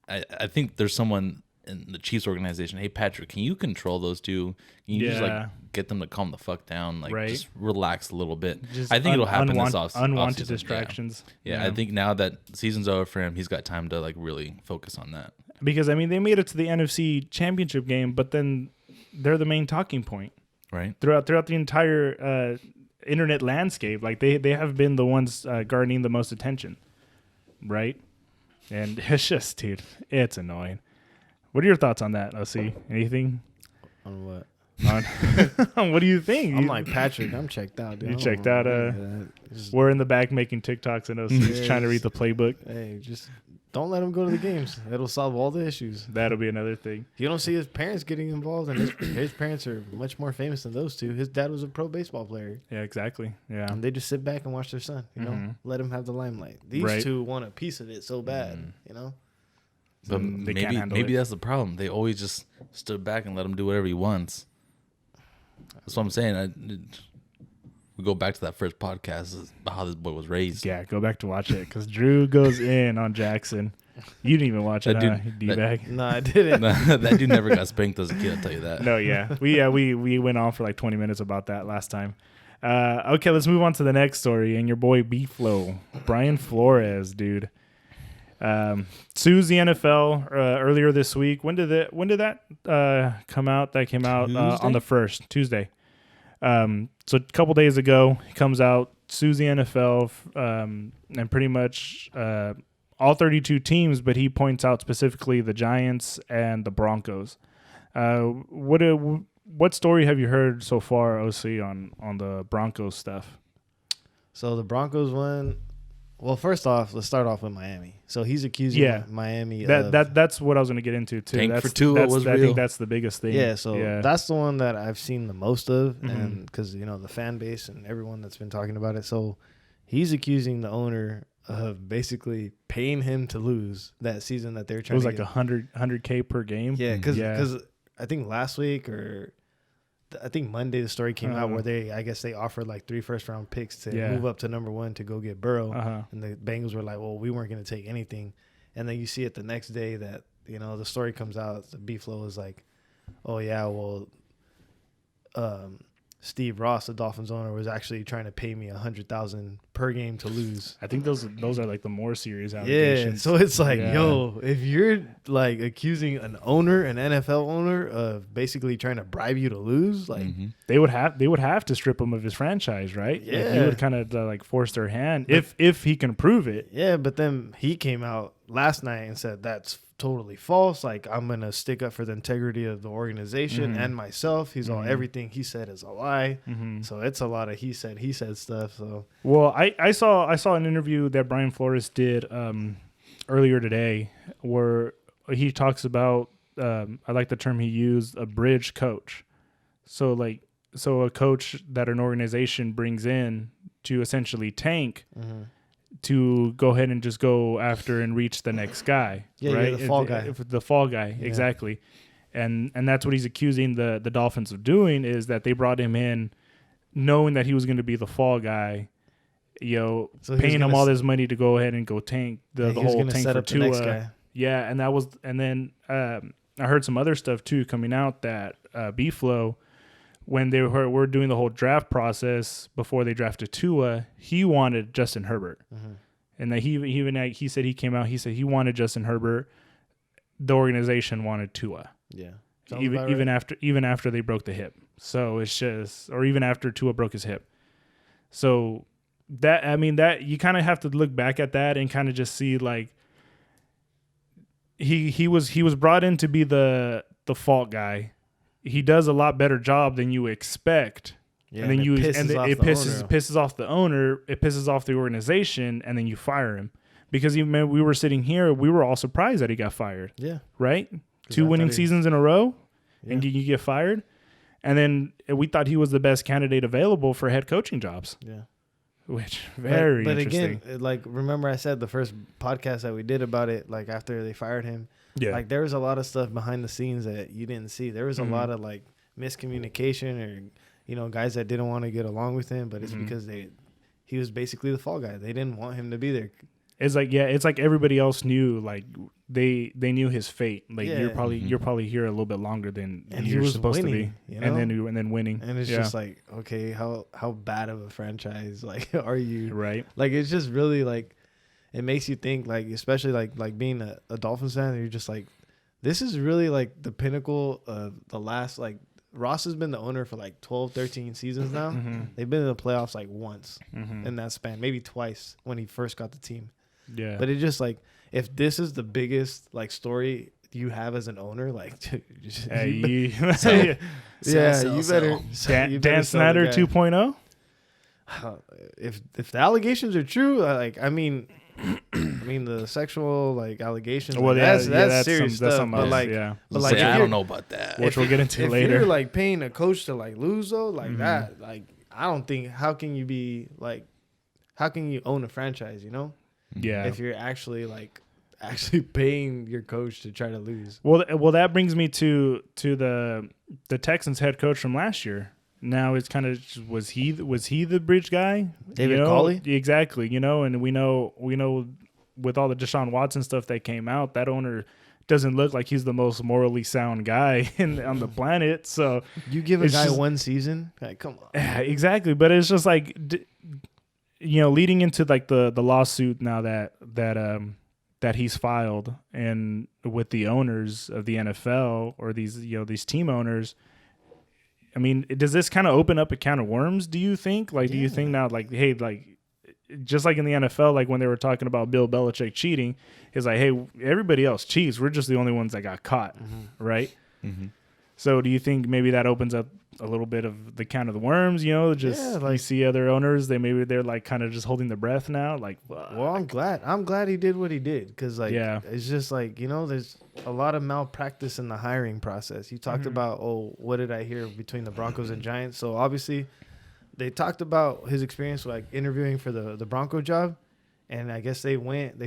I think there's someone in the Chiefs organization, hey Patrick, can you control those two? Can you just like Yeah. get them to calm the fuck down, like Right. just relax a little bit? Just I think it'll happen this unwanted offseason. distractions. Yeah, I think now that season's over for him, he's got time to like really focus on that. Because I mean they made it to the NFC Championship game, but then they're the main talking point Right. throughout the entire internet landscape. Like they have been the ones garnering the most attention, right? And it's just, dude, it's annoying. What are your thoughts on that, OC? Anything? On what? What do you think? I'm like Patrick. I'm checked out. Dude. You I don't checked know out. just, We're in the back making TikToks and OC's trying to read the playbook. hey, just don't let him go to the games. It'll solve all the issues. That'll be another thing. You don't see his parents getting involved, and his parents are much more famous than those two. His dad was a pro baseball player. Yeah, exactly. Yeah. And they just sit back and watch their son, let him have the limelight. These two want a piece of it so bad, But they can't handle maybe it. that's the problem. They always just stood back and let him do whatever he wants. That's what I'm saying. We go back to that first podcast about how this boy was raised. Yeah, go back to watch it because Drew goes in on Jackson. You didn't even watch it, That huh? dude- D-bag. No, I didn't. That dude never got spanked as a kid, I'll tell you that. No, yeah. We went on for like 20 minutes about that last time. Okay, let's move on to the next story. And your boy B-Flow, Brian Flores, dude. Sues the NFL earlier this week. When did that come out? That came out on the 1st, Tuesday. So a couple days ago, he comes out, sues the NFL, and pretty much all 32 teams, but he points out specifically the Giants and the Broncos. What story have you heard so far, OC, on the Broncos stuff? So the Broncos won. Well, first off, let's start off with Miami. So he's accusing Miami that's what I was going to get into too. Tank That's, for Tua was I real. think that's the biggest thing. Yeah, so that's the one that I've seen the most of, and because the fan base and everyone that's been talking about it. So he's accusing the owner of basically paying him to lose that season that they're it trying. was to like get. $100K per game. Yeah, because I think last week or I think Monday the story came out where they offered like 3 first-round picks to move up to number 1 to go get Burrow, and the Bengals were like, well, we weren't going to take anything, and then you see it the next day that the story comes out. The B-Flow is like, oh yeah, well, Steve Ross, the Dolphins owner, was actually trying to pay me $100,000 per game to lose. I think those are like the more serious allegations. Yeah, so it's like, yo, if you're like accusing an NFL owner of basically trying to bribe you to lose, like they would have to strip him of his franchise, right? Yeah, like, you would kind of like force their hand if he can prove it. Yeah, but then he came out last night and said that's totally false. Like, I'm gonna stick up for the integrity of the organization and myself. He's all everything he said is a lie. So it's a lot of he said stuff. So well, I saw an interview that Brian Flores did earlier today where he talks about I like the term he used, a bridge coach. So a coach that an organization brings in to essentially tank. To go ahead and just go after and reach the next guy, right? The fall guy. The fall guy, exactly. And that's what he's accusing the Dolphins of doing, is that they brought him in knowing that he was going to be the fall guy, so paying him all this money to go ahead and go tank the whole tank for Tua. Yeah, and then I heard some other stuff too coming out that B-Flow, when they were doing the whole draft process before they drafted Tua, he wanted Justin Herbert, and that he said he came out. He said he wanted Justin Herbert. The organization wanted Tua. Yeah, even after they broke the hip. So it's just, or even after Tua broke his hip. So that you kind of have to look back at that and kind of just see like he was brought in to be the fault guy. He does a lot better job than you expect. Yeah, and then it pisses off the owner, it pisses off the organization, and then you fire him. Because we were sitting here, we were all surprised that he got fired. Yeah. Right? 2 winning seasons in a row, and you get fired. And then we thought he was the best candidate available for head coaching jobs. Yeah. Which very but interesting. Again, like, remember I said the first podcast that we did about it, like after they fired him, like there was a lot of stuff behind the scenes that you didn't see. There was a lot of like miscommunication or guys that didn't want to get along with him, but it's because he was basically the fall guy. They didn't want him to be there. It's like, yeah, it's like everybody else knew, like they knew his fate. Like Yeah. you're probably here a little bit longer than And he you're was supposed winning, to be, you know? and then winning. And it's just like, okay, how bad of a franchise like are you? right. Like it's just really like it makes you think, like, especially like being a Dolphins fan, you're just like, this is really like the pinnacle of the last, like, Ross has been the owner for like 12, 13 seasons now. They've been in the playoffs like once in that span, maybe twice when he first got the team. Yeah. But it's just like, if this is the biggest like story you have as an owner, like, just, Hey, you Sell. better. Dan Snyder 2.0. If the allegations are true, I mean, the sexual like allegations. Well, like, yeah, that's serious that's stuff. something But else, like, yeah. but like, I don't know about that. Which we'll get into if later. you're like paying a coach to like lose though, like that, like I don't think, how can you be like, how can you own a franchise? You know, Yeah. if you're actually paying your coach to try to lose. Well, that brings me to the Texans head coach from last year. Now it's kind of, was he the bridge guy? David you know? Culley? Exactly. You know, and we know with all the Deshaun Watson stuff that came out, that owner doesn't look like he's the most morally sound guy on the planet. So You give a it's guy just- one season, like, come on. exactly. But it's just like, leading into like the lawsuit now that he's filed, and with the owners of the NFL or these team owners. I mean, does this kind of open up a can of worms, do you think? Like, do you think now, like, hey, like, just like in the NFL, like when they were talking about Bill Belichick cheating, it's like, hey, everybody else cheats. We're just the only ones that got caught, right? Mm-hmm. So do you think maybe that opens up a little bit of the can of the worms, just you see other owners, they're like kind of just holding their breath now, like, Well, I'm glad he did what he did, because like, it's just like, there's a lot of malpractice in the hiring process. You talked about, what did I hear between the Broncos and Giants? So obviously they talked about his experience like interviewing for the Bronco job, and I guess they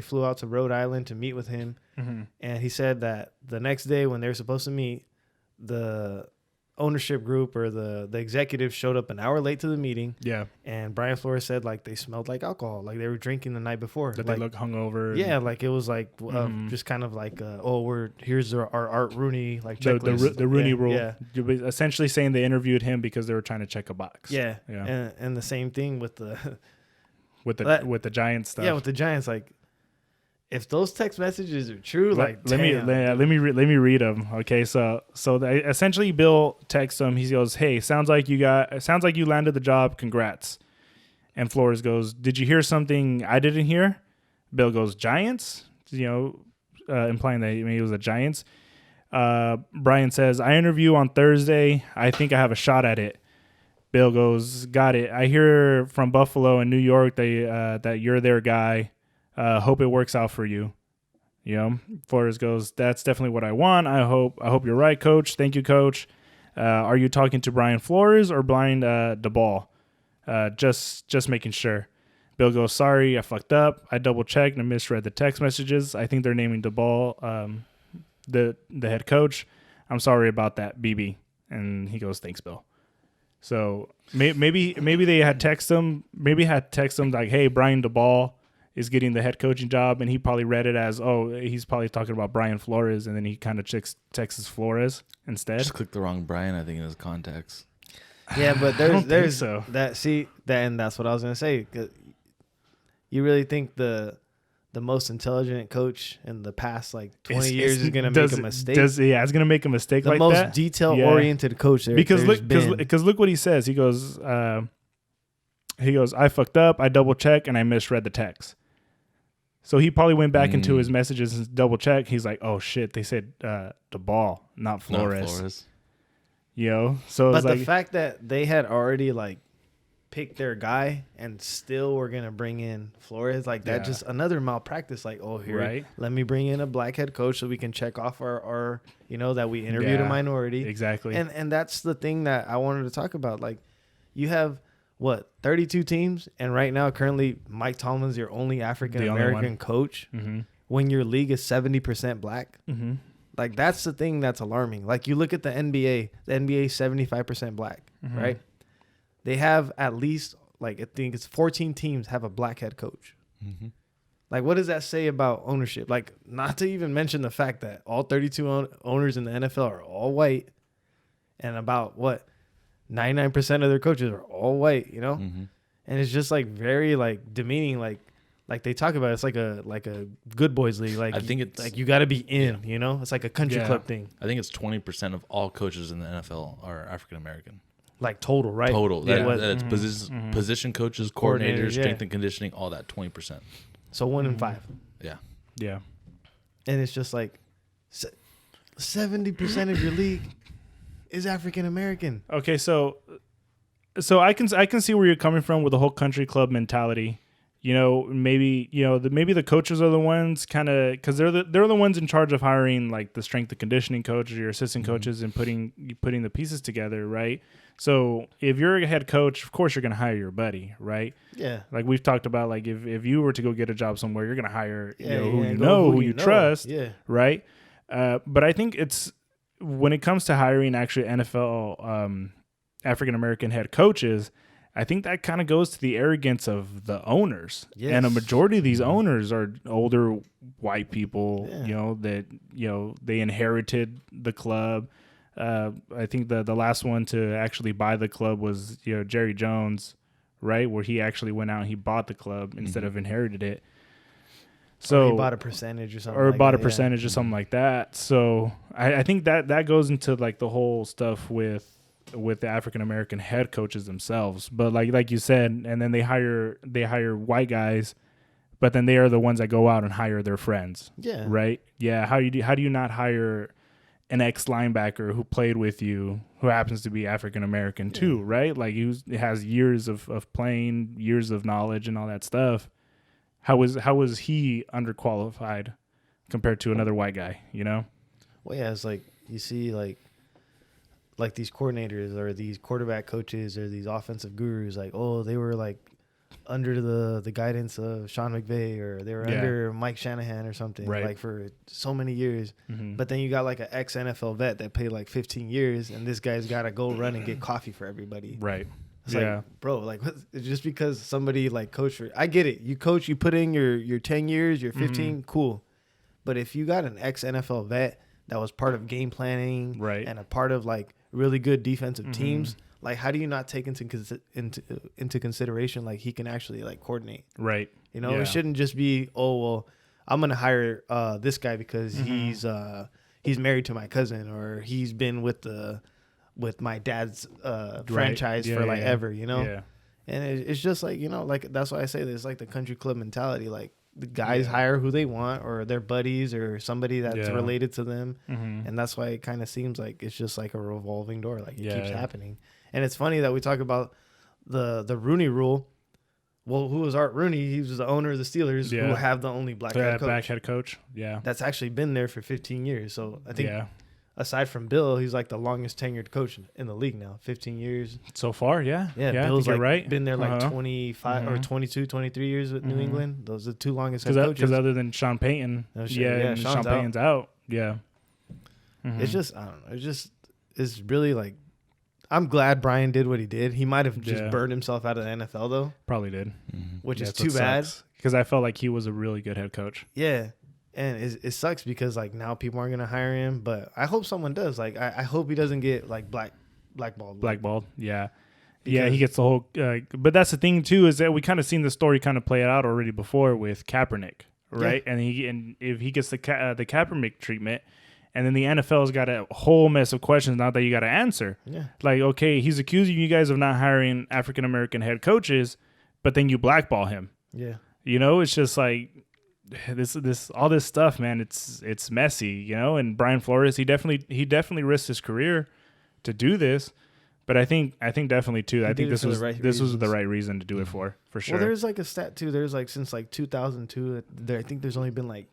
flew out to Rhode Island to meet with him, and he said that the next day when they were supposed to meet, the ownership group or the executives showed up an hour late to the meeting. Yeah. And Brian Flores said like they smelled like alcohol, like they were drinking the night before. That like, they look hungover. Yeah, like it was like just kind of like here's our Art Rooney like checklist. The Rooney rule. Yeah. You're essentially saying they interviewed him because they were trying to check a box. Yeah. Yeah. And the same thing with the with the Giants stuff. Yeah, with the Giants, like, if those text messages are true, let me read them. Okay, so essentially Bill texts him. He goes, "Hey, sounds like you landed the job. Congrats." And Flores goes, "Did you hear something I didn't hear?" Bill goes, "Giants," implying that it was the Giants. Brian says, "I interview on Thursday. I think I have a shot at it." Bill goes, "Got it. I hear from Buffalo and New York that you're their guy. Hope it works out for you." Flores goes, "That's definitely what I want. I hope you're right, coach. Thank you, coach. Are you talking to Brian Flores or Brian DeBall? Just making sure." Bill goes, "Sorry, I fucked up. I double checked and misread the text messages. I think they're naming DeBall, the head coach. I'm sorry about that, BB." And he goes, "Thanks, Bill." So maybe they had text him. Maybe had text him like, "Hey, Brian DeBall is getting the head coaching job," and he probably read it as, he's probably talking about Brian Flores, and then he kind of texts Flores instead. Just clicked the wrong Brian, I think, in his contacts. Yeah, but there's so. And that's what I was gonna say. You really think the most intelligent coach in the past like 20 years is gonna make a mistake? It's gonna make a mistake the like most that. detail-oriented coach there. Because look what he says. He goes, "I fucked up. I double checked and I misread the text." So he probably went back into his messages and double checked. He's like, "Oh shit, they said DeBall, not Flores." So but the fact that they had already like picked their guy and still were gonna bring in Flores, like that, just another malpractice. Like, let me bring in a black head coach so we can check off our that we interviewed a minority. Exactly. And that's the thing that I wanted to talk about. Like, you have 32 teams, and right now currently Mike Tomlin's your only African American coach. Mm-hmm. When your league is 70% black. Mm-hmm. Like, that's the thing that's alarming. Like, you look at the NBA. The NBA is 75% black, right? They have at least, like, I think it's 14 teams have a black head coach. Mm-hmm. Like, what does that say about ownership? Like, not to even mention the fact that all 32 owners in the NFL are all white, and about 99% of their coaches are all white, you know? Mm-hmm. And it's just like very like demeaning, like they talk about it, it's like a good boys league. Like, I think it's like you got to be in, you know? It's like a country club thing. I think it's 20% of all coaches in the NFL are African American. Like total, right? Total. That, Yeah. that's position coaches, coordinators, strength and conditioning, all that 20%. So 1 in 5. Yeah. Yeah. And it's just like 70% of your league is African American. Okay, so I can see where you're coming from with the whole country club mentality. You know, maybe maybe the coaches are the ones kind of, because they're the ones in charge of hiring like the strength and conditioning coaches, your assistant coaches, and putting the pieces together, right? So if you're a head coach, of course you're going to hire your buddy, right? Yeah. Like we've talked about, like if you were to go get a job somewhere, you're going to hire who you trust, right? But I think it's when it comes to hiring actually NFL African American head coaches, I think that kind of goes to the arrogance of the owners. Yes. And a majority of these owners are older white people, that they inherited the club. I think the last one to actually buy the club was Jerry Jones, right? Where he actually went out and he bought the club instead of inherited it. So or he bought a percentage or something. Or bought a percentage or something like that. So I think that goes into like the whole stuff with the African American head coaches themselves. But like you said, and then they hire white guys, but then they are the ones that go out and hire their friends. Yeah. Right? Yeah. How do you not hire an ex linebacker who played with you who happens to be African American too, right? Like he has years of playing, years of knowledge and all that stuff. How was he underqualified compared to another white guy, Well, yeah, it's like you see like these coordinators or these quarterback coaches or these offensive gurus, like, oh, they were like under the guidance of Sean McVay, or they were under Mike Shanahan or something, like for so many years. Mm-hmm. But then you got like an ex NFL vet that played like 15 years, and this guy's got to go run and get coffee for everybody. Right. It's like, bro, like just because somebody like coach, I get it. You coach, you put in your 10 years, your 15, cool. But if you got an ex NFL vet that was part of game planning, and a part of like really good defensive teams, like how do you not take into consideration like he can actually like coordinate? Right. It shouldn't just be, oh well, I'm gonna hire this guy because he's married to my cousin, or he's been with my dad's franchise for ever, Yeah. And it's just like, like that's why I say this, like the country club mentality, like the guys hire who they want, or their buddies, or somebody that's related to them. And that's why it kind of seems like it's just like a revolving door. Like it keeps happening. And it's funny that we talk about the Rooney rule. Well, who was Art Rooney? He was the owner of the Steelers, who have the only black head coach. Yeah. That's actually been there for 15 years. So I think aside from Bill, he's like the longest tenured coach in the league now, 15 years. So far, yeah. Bill's like been there like 25 or 22, 23 years with New England. Those are the two longest head coaches. Because other than Sean Payton, and Sean Payton's out. Yeah. Mm-hmm. It's just, I don't know. It's really like, I'm glad Brian did what he did. He might have just burned himself out of the NFL though. Probably did. Which is too bad. Because I felt like he was a really good head coach. Yeah. And it sucks because like now people aren't gonna hire him, but I hope someone does. Like I hope he doesn't get like blackballed. Blackballed, yeah, yeah. He gets the whole. But that's the thing too, is that we kind of seen the story kind of play it out already before with Kaepernick, right? Yeah. And if he gets the Kaepernick treatment, and then the NFL's got a whole mess of questions now that you got to answer. Yeah, like okay, he's accusing you guys of not hiring African American head coaches, but then you blackball him. Yeah, it's just like. This all this stuff, man. It's messy, And Brian Flores, he definitely risked his career to do this, but I think definitely too. I think this was the right reason to do it for sure. Well, there's like a stat too. There's like since like 2002, I think there's only been like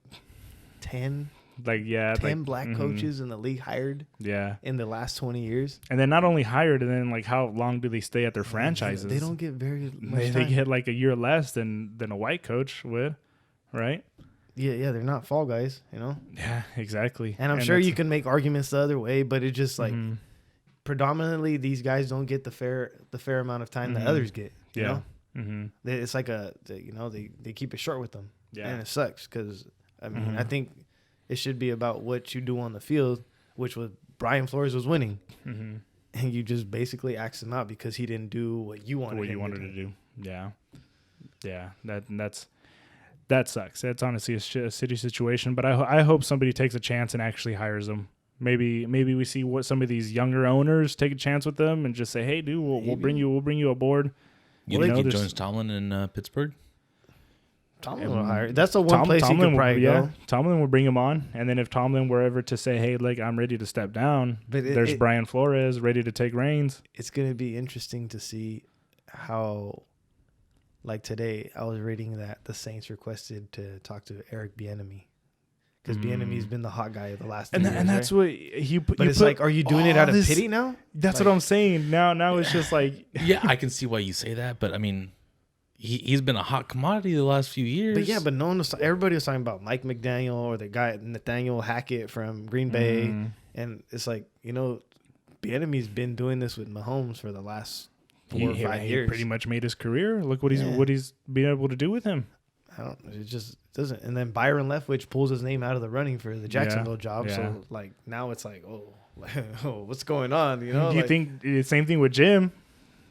10 black coaches in the league hired. Yeah, in the last 20 years, and then not only hired, and then like how long do they stay at their franchises? They don't get very much time. They get like a year less than a white coach would. Right? Yeah, they're not fall guys, Yeah, exactly. And I'm sure you can make arguments the other way, but it just like predominantly these guys don't get the fair amount of time that others get. You know? Mm-hmm. It's like they keep it short with them. Yeah. And it sucks because, I mean, I think it should be about what you do on the field, which was Brian Flores was winning. Mm-hmm. And you just basically axed him out because he didn't do what you wanted to do. Yeah. Yeah. That sucks. That's honestly a city situation, but I hope somebody takes a chance and actually hires him. Maybe we see what some of these younger owners take a chance with them and just say, "Hey, dude, we'll bring you aboard." You think he joins Tomlin in Pittsburgh? Tomlin will hire. That's the one place he could probably go. Tomlin will bring him on, and then if Tomlin were ever to say, "Hey, like I'm ready to step down," there's Brian Flores ready to take reins. It's gonna be interesting to see how. Like today, I was reading that the Saints requested to talk to Eric Bieniemy because Bieniemy's been the hot guy of the last 2 years. And that's what he. But it's like, are you doing it out of pity now? That's what I'm saying. Now it's just like. Yeah, I can see why you say that, but I mean, he's been a hot commodity the last few years. But no one was. Everybody was talking about Mike McDaniel or the guy Nathaniel Hackett from Green Bay, and it's like Bieniemy's been doing this with Mahomes for the last 4 or 5 years. He pretty much made his career. Look what he's been able to do with him. I don't. It just doesn't. And then Byron Leftwich pulls his name out of the running for the Jacksonville job. Yeah. So like now it's like, what's going on? You know? Do you think the same thing with Jim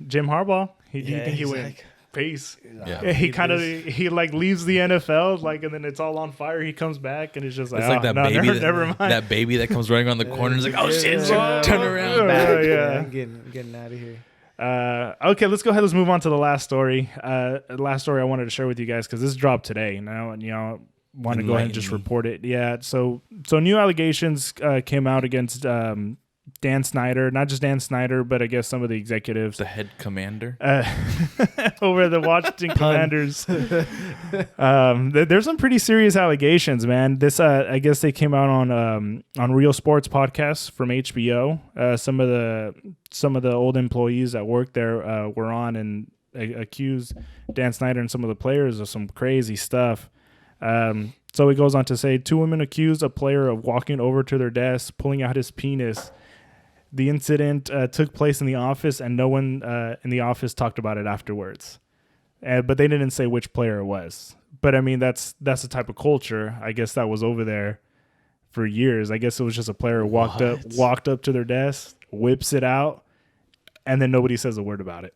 Harbaugh? Do you think he went peace? Yeah. He like leaves the NFL and then it's all on fire. He comes back and it's just like, it's like that baby. Never mind. That baby that comes running around the corner and is like, oh shit, turn around. I'm getting out of here. Okay, let's go ahead. Let's move on to the last story. Last story I wanted to share with you guys because this dropped today. Now, want to go ahead and just report it. Yeah. So new allegations came out against Dan Snyder, not just Dan Snyder, but I guess some of the executives, the head commander over the Washington Commanders. There's some pretty serious allegations, man. This, I guess they came out on Real Sports podcasts from HBO. Some of the old employees that worked there were on and accused Dan Snyder and some of the players of some crazy stuff. So he goes on to say 2 women accused a player of walking over to their desk, pulling out his penis. The incident took place in the office, and no one in the office talked about it afterwards. But they didn't say which player it was. But I mean, that's the type of culture I guess that was over there for years. I guess it was just a player who walked up to their desk, whips it out, and then nobody says a word about it,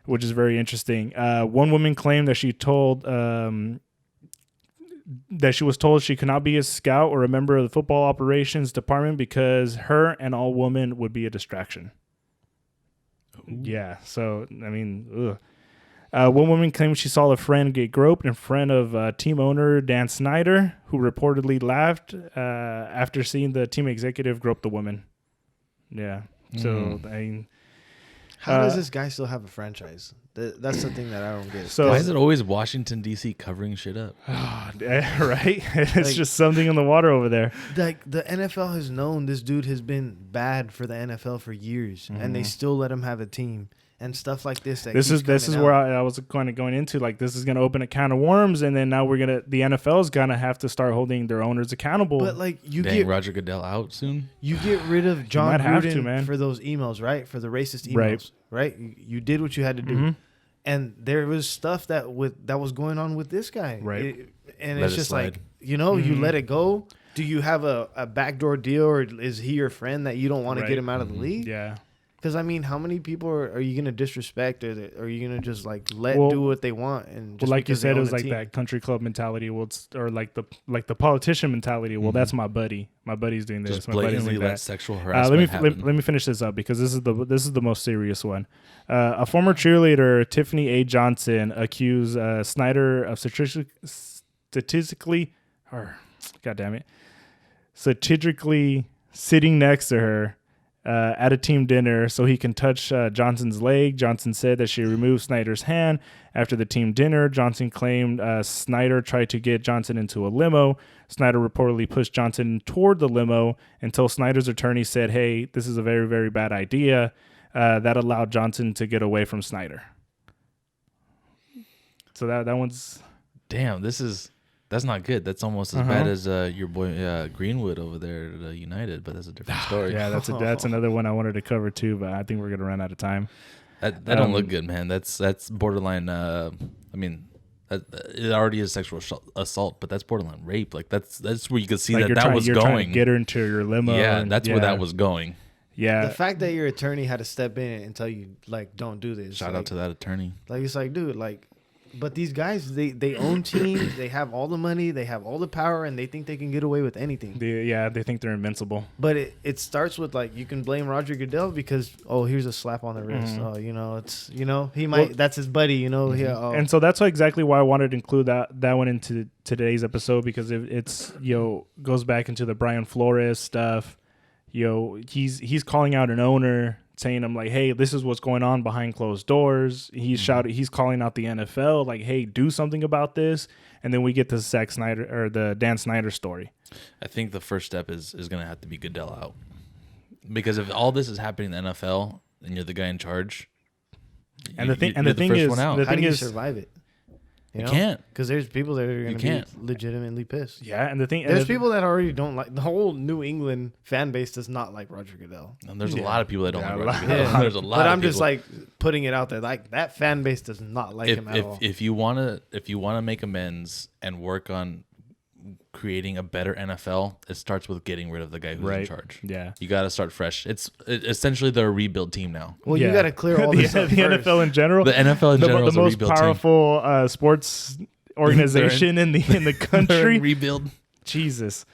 which is very interesting. One woman claimed that she was told she could not be a scout or a member of the football operations department because her and all women would be a distraction. Ooh. Yeah. So, I mean, one woman claimed she saw a friend get groped in front of team owner Dan Snyder, who reportedly laughed after seeing the team executive grope the woman. Yeah. So, I mean, how does this guy still have a franchise? That's the thing that I don't get. So why is it always Washington, D.C. covering shit up? Right? It's just something in the water over there. Like the NFL has known this dude has been bad for the NFL for years, and they still let him have a team and stuff like this. This is where I was kind of going into. Like, this is going to open a can of worms, and then now the NFL is going to have to start holding their owners accountable. But like Roger Goodell out soon. You get rid of John Gruden for those emails, right? For the racist emails, right? You did what you had to do. And there was stuff that was going on with this guy. Right. It's just like, you let it go. Do you have a backdoor deal, or is he your friend that you don't want to get him out of the league? Yeah. Because, I mean, how many people are you going to disrespect, or are you going to just do what they want? And just like you said, it was like that country club mentality, or like the politician mentality. Well, that's my buddy. My buddy's doing this. Just my buddy's blatantly doing let sexual harassment happen. Let me finish this up because this is the most serious one. A former cheerleader, Tiffany A. Johnson, accused Snyder of statistically sitting next to her at a team dinner so he can touch Johnson's leg. Johnson said that she removed Snyder's hand after the team dinner. Johnson claimed Snyder tried to get Johnson into a limo. Snyder reportedly pushed Johnson toward the limo until Snyder's attorney said, "Hey, this is a very, very bad idea." That allowed Johnson to get away from Snyder. So that one's... Damn, that's not good. That's almost as bad as your boy Greenwood over there at United, but that's a different story. Yeah, that's another one I wanted to cover too, but I think we're gonna run out of time. That don't look good, man. That's borderline. I mean, It already is sexual assault, but that's borderline rape. Like that's where you could see Like that was you're trying going. to get her into your limo. Yeah, and, that's where that was going. Yeah. The fact that your attorney had to step in and tell you like don't do this. Shout out to that attorney. Like it's like, dude, like, but these guys they own teams, they have all the money, they have all the power, and they think they can get away with anything. They think they're invincible. But it starts with like you can blame Roger Goodell because here's a slap on the wrist. Mm-hmm. Oh, it's he might that's his buddy. Mm-hmm. Yeah. And so that's exactly why I wanted to include that one into today's episode, because it's goes back into the Brian Flores stuff. He's calling out an owner, saying, I'm like, hey, this is what's going on behind closed doors. He's calling out the NFL, like, hey, do something about this. And then we get the Zack Snyder or the Dan Snyder story. I think the first step is going to have to be Goodell out, because if all this is happening in the NFL and you're the guy in charge, and the thing is, how do you survive it? You can't, because there's people that are going to be legitimately pissed. Yeah, and there's people that already don't like the whole New England fan base does not like Roger Goodell. And there's a lot of people that don't like Roger Goodell. There's a lot. But I'm just like putting it out there, like that fan base does not like him at all. If you wanna make amends and work on creating a better NFL, it starts with getting rid of the guy who's in charge. Yeah, you got to start fresh. It's essentially they're a rebuild team now. Well, you got to clear all this stuff the first. NFL in general. The NFL in general is the a most rebuild powerful sports organization in the country. Rebuild. Jesus.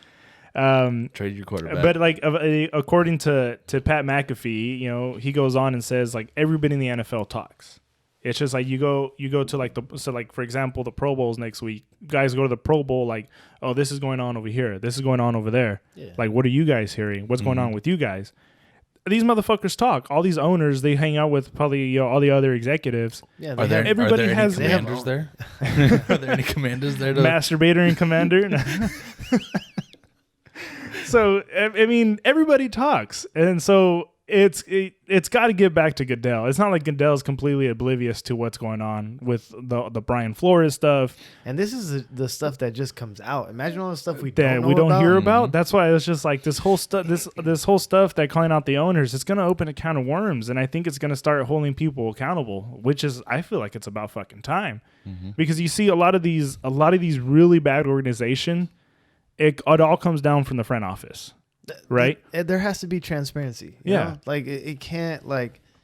Trade your quarterback. But like according to Pat McAfee, he goes on and says like everybody in the NFL talks. It's just like you go to like for example, the Pro Bowls next week. Guys go to the Pro Bowl like, oh, this is going on over here. This is going on over there. Yeah. Like, what are you guys hearing? What's going on with you guys? These motherfuckers talk. All these owners, they hang out with probably all the other executives. Yeah, are there any commanders there? Are there any commanders there? Masturbator and commander. So I mean, everybody talks, and so it's got to get back to Goodell. It's not like Goodell's completely oblivious to what's going on with the Brian Flores stuff. And this is the stuff that just comes out. Imagine all the stuff we don't hear about. That's why it's just like this whole stuff. This whole stuff that calling out the owners. It's going to open a can of worms, and I think it's going to start holding people accountable. Which is, I feel like it's about fucking time, because you see a lot of these really bad organizations. It all comes down from the front office. Right, there has to be transparency. You know? Like it can't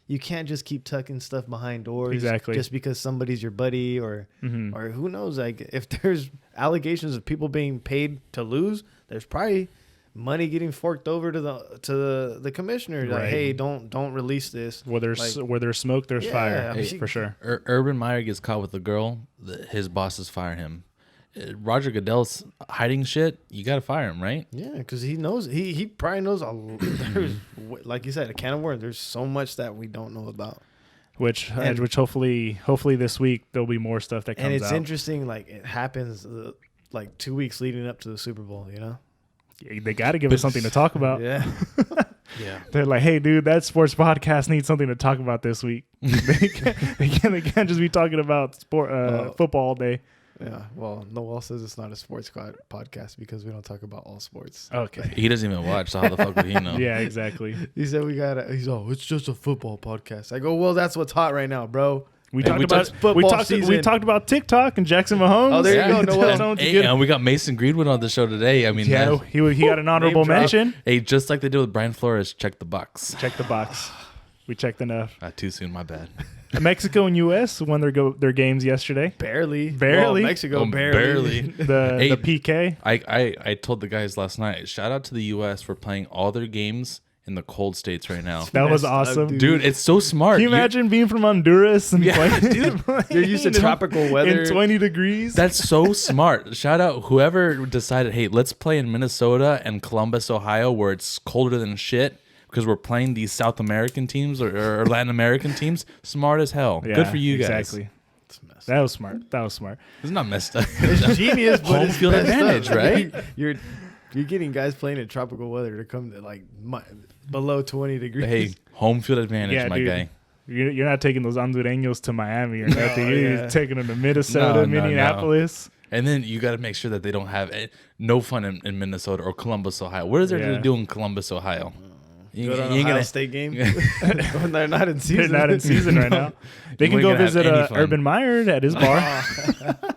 you can't just keep tucking stuff behind doors. Exactly. Just because somebody's your buddy or who knows. Like if there's allegations of people being paid to lose, there's probably money getting forked over to the commissioner. Like, hey, don't release this. Where there's smoke, there's fire. Hey, for sure. Urban Meyer gets caught with a girl. His bosses fire him. Roger Goodell's hiding shit. You got to fire him, right? Yeah, because he knows. He probably knows. There's, like you said, a can of worms. There's so much that we don't know about. Which hopefully this week there'll be more stuff that comes out. And it's interesting. Like it happens like 2 weeks leading up to the Super Bowl. They got to give us something to talk about. Yeah. Yeah. They're like, hey, dude, that sports podcast needs something to talk about this week. They can't just be talking about football all day. Yeah, well, Noel says it's not a sports podcast because we don't talk about all sports. Okay. He doesn't even watch, so how the fuck would he know? Yeah, exactly. He said it's just a football podcast. I go, well, that's what's hot right now, bro. We talked about TikTok and Jackson Mahomes. Oh, there you go. Noel. And we got Mason Greenwood on the show today. I mean, he got an honorable mention. Hey, just like they did with Brian Flores, check the box. Check the box. We checked enough. Too soon, my bad. Mexico and U.S. won their games yesterday. Barely. Well, Mexico barely. The PK. I told the guys last night, shout out to the U.S. for playing all their games in the cold states right now. That was awesome. Dude, it's so smart. Can you imagine being from Honduras and playing? You're used to tropical weather. In 20 degrees. That's so smart. Shout out whoever decided, hey, let's play in Minnesota and Columbus, Ohio, where it's colder than shit. Because we're playing these South American teams or Latin American teams. Smart as hell. Yeah, good for you guys. Exactly. That was smart. It's not messed up. It's genius, but home field advantage, right? You're getting guys playing in tropical weather to come to like below 20 degrees. Hey, home field advantage, my guy. You're not taking those Hondureños to Miami or nothing. You're taking them to Minnesota, Minneapolis. No. And then you got to make sure that they don't have no fun in Minnesota or Columbus, Ohio. What is there to do in Columbus, Ohio? You go to an Ohio State game. They're not in season. They're not in season right now. They can go visit Urban Meyer at his bar.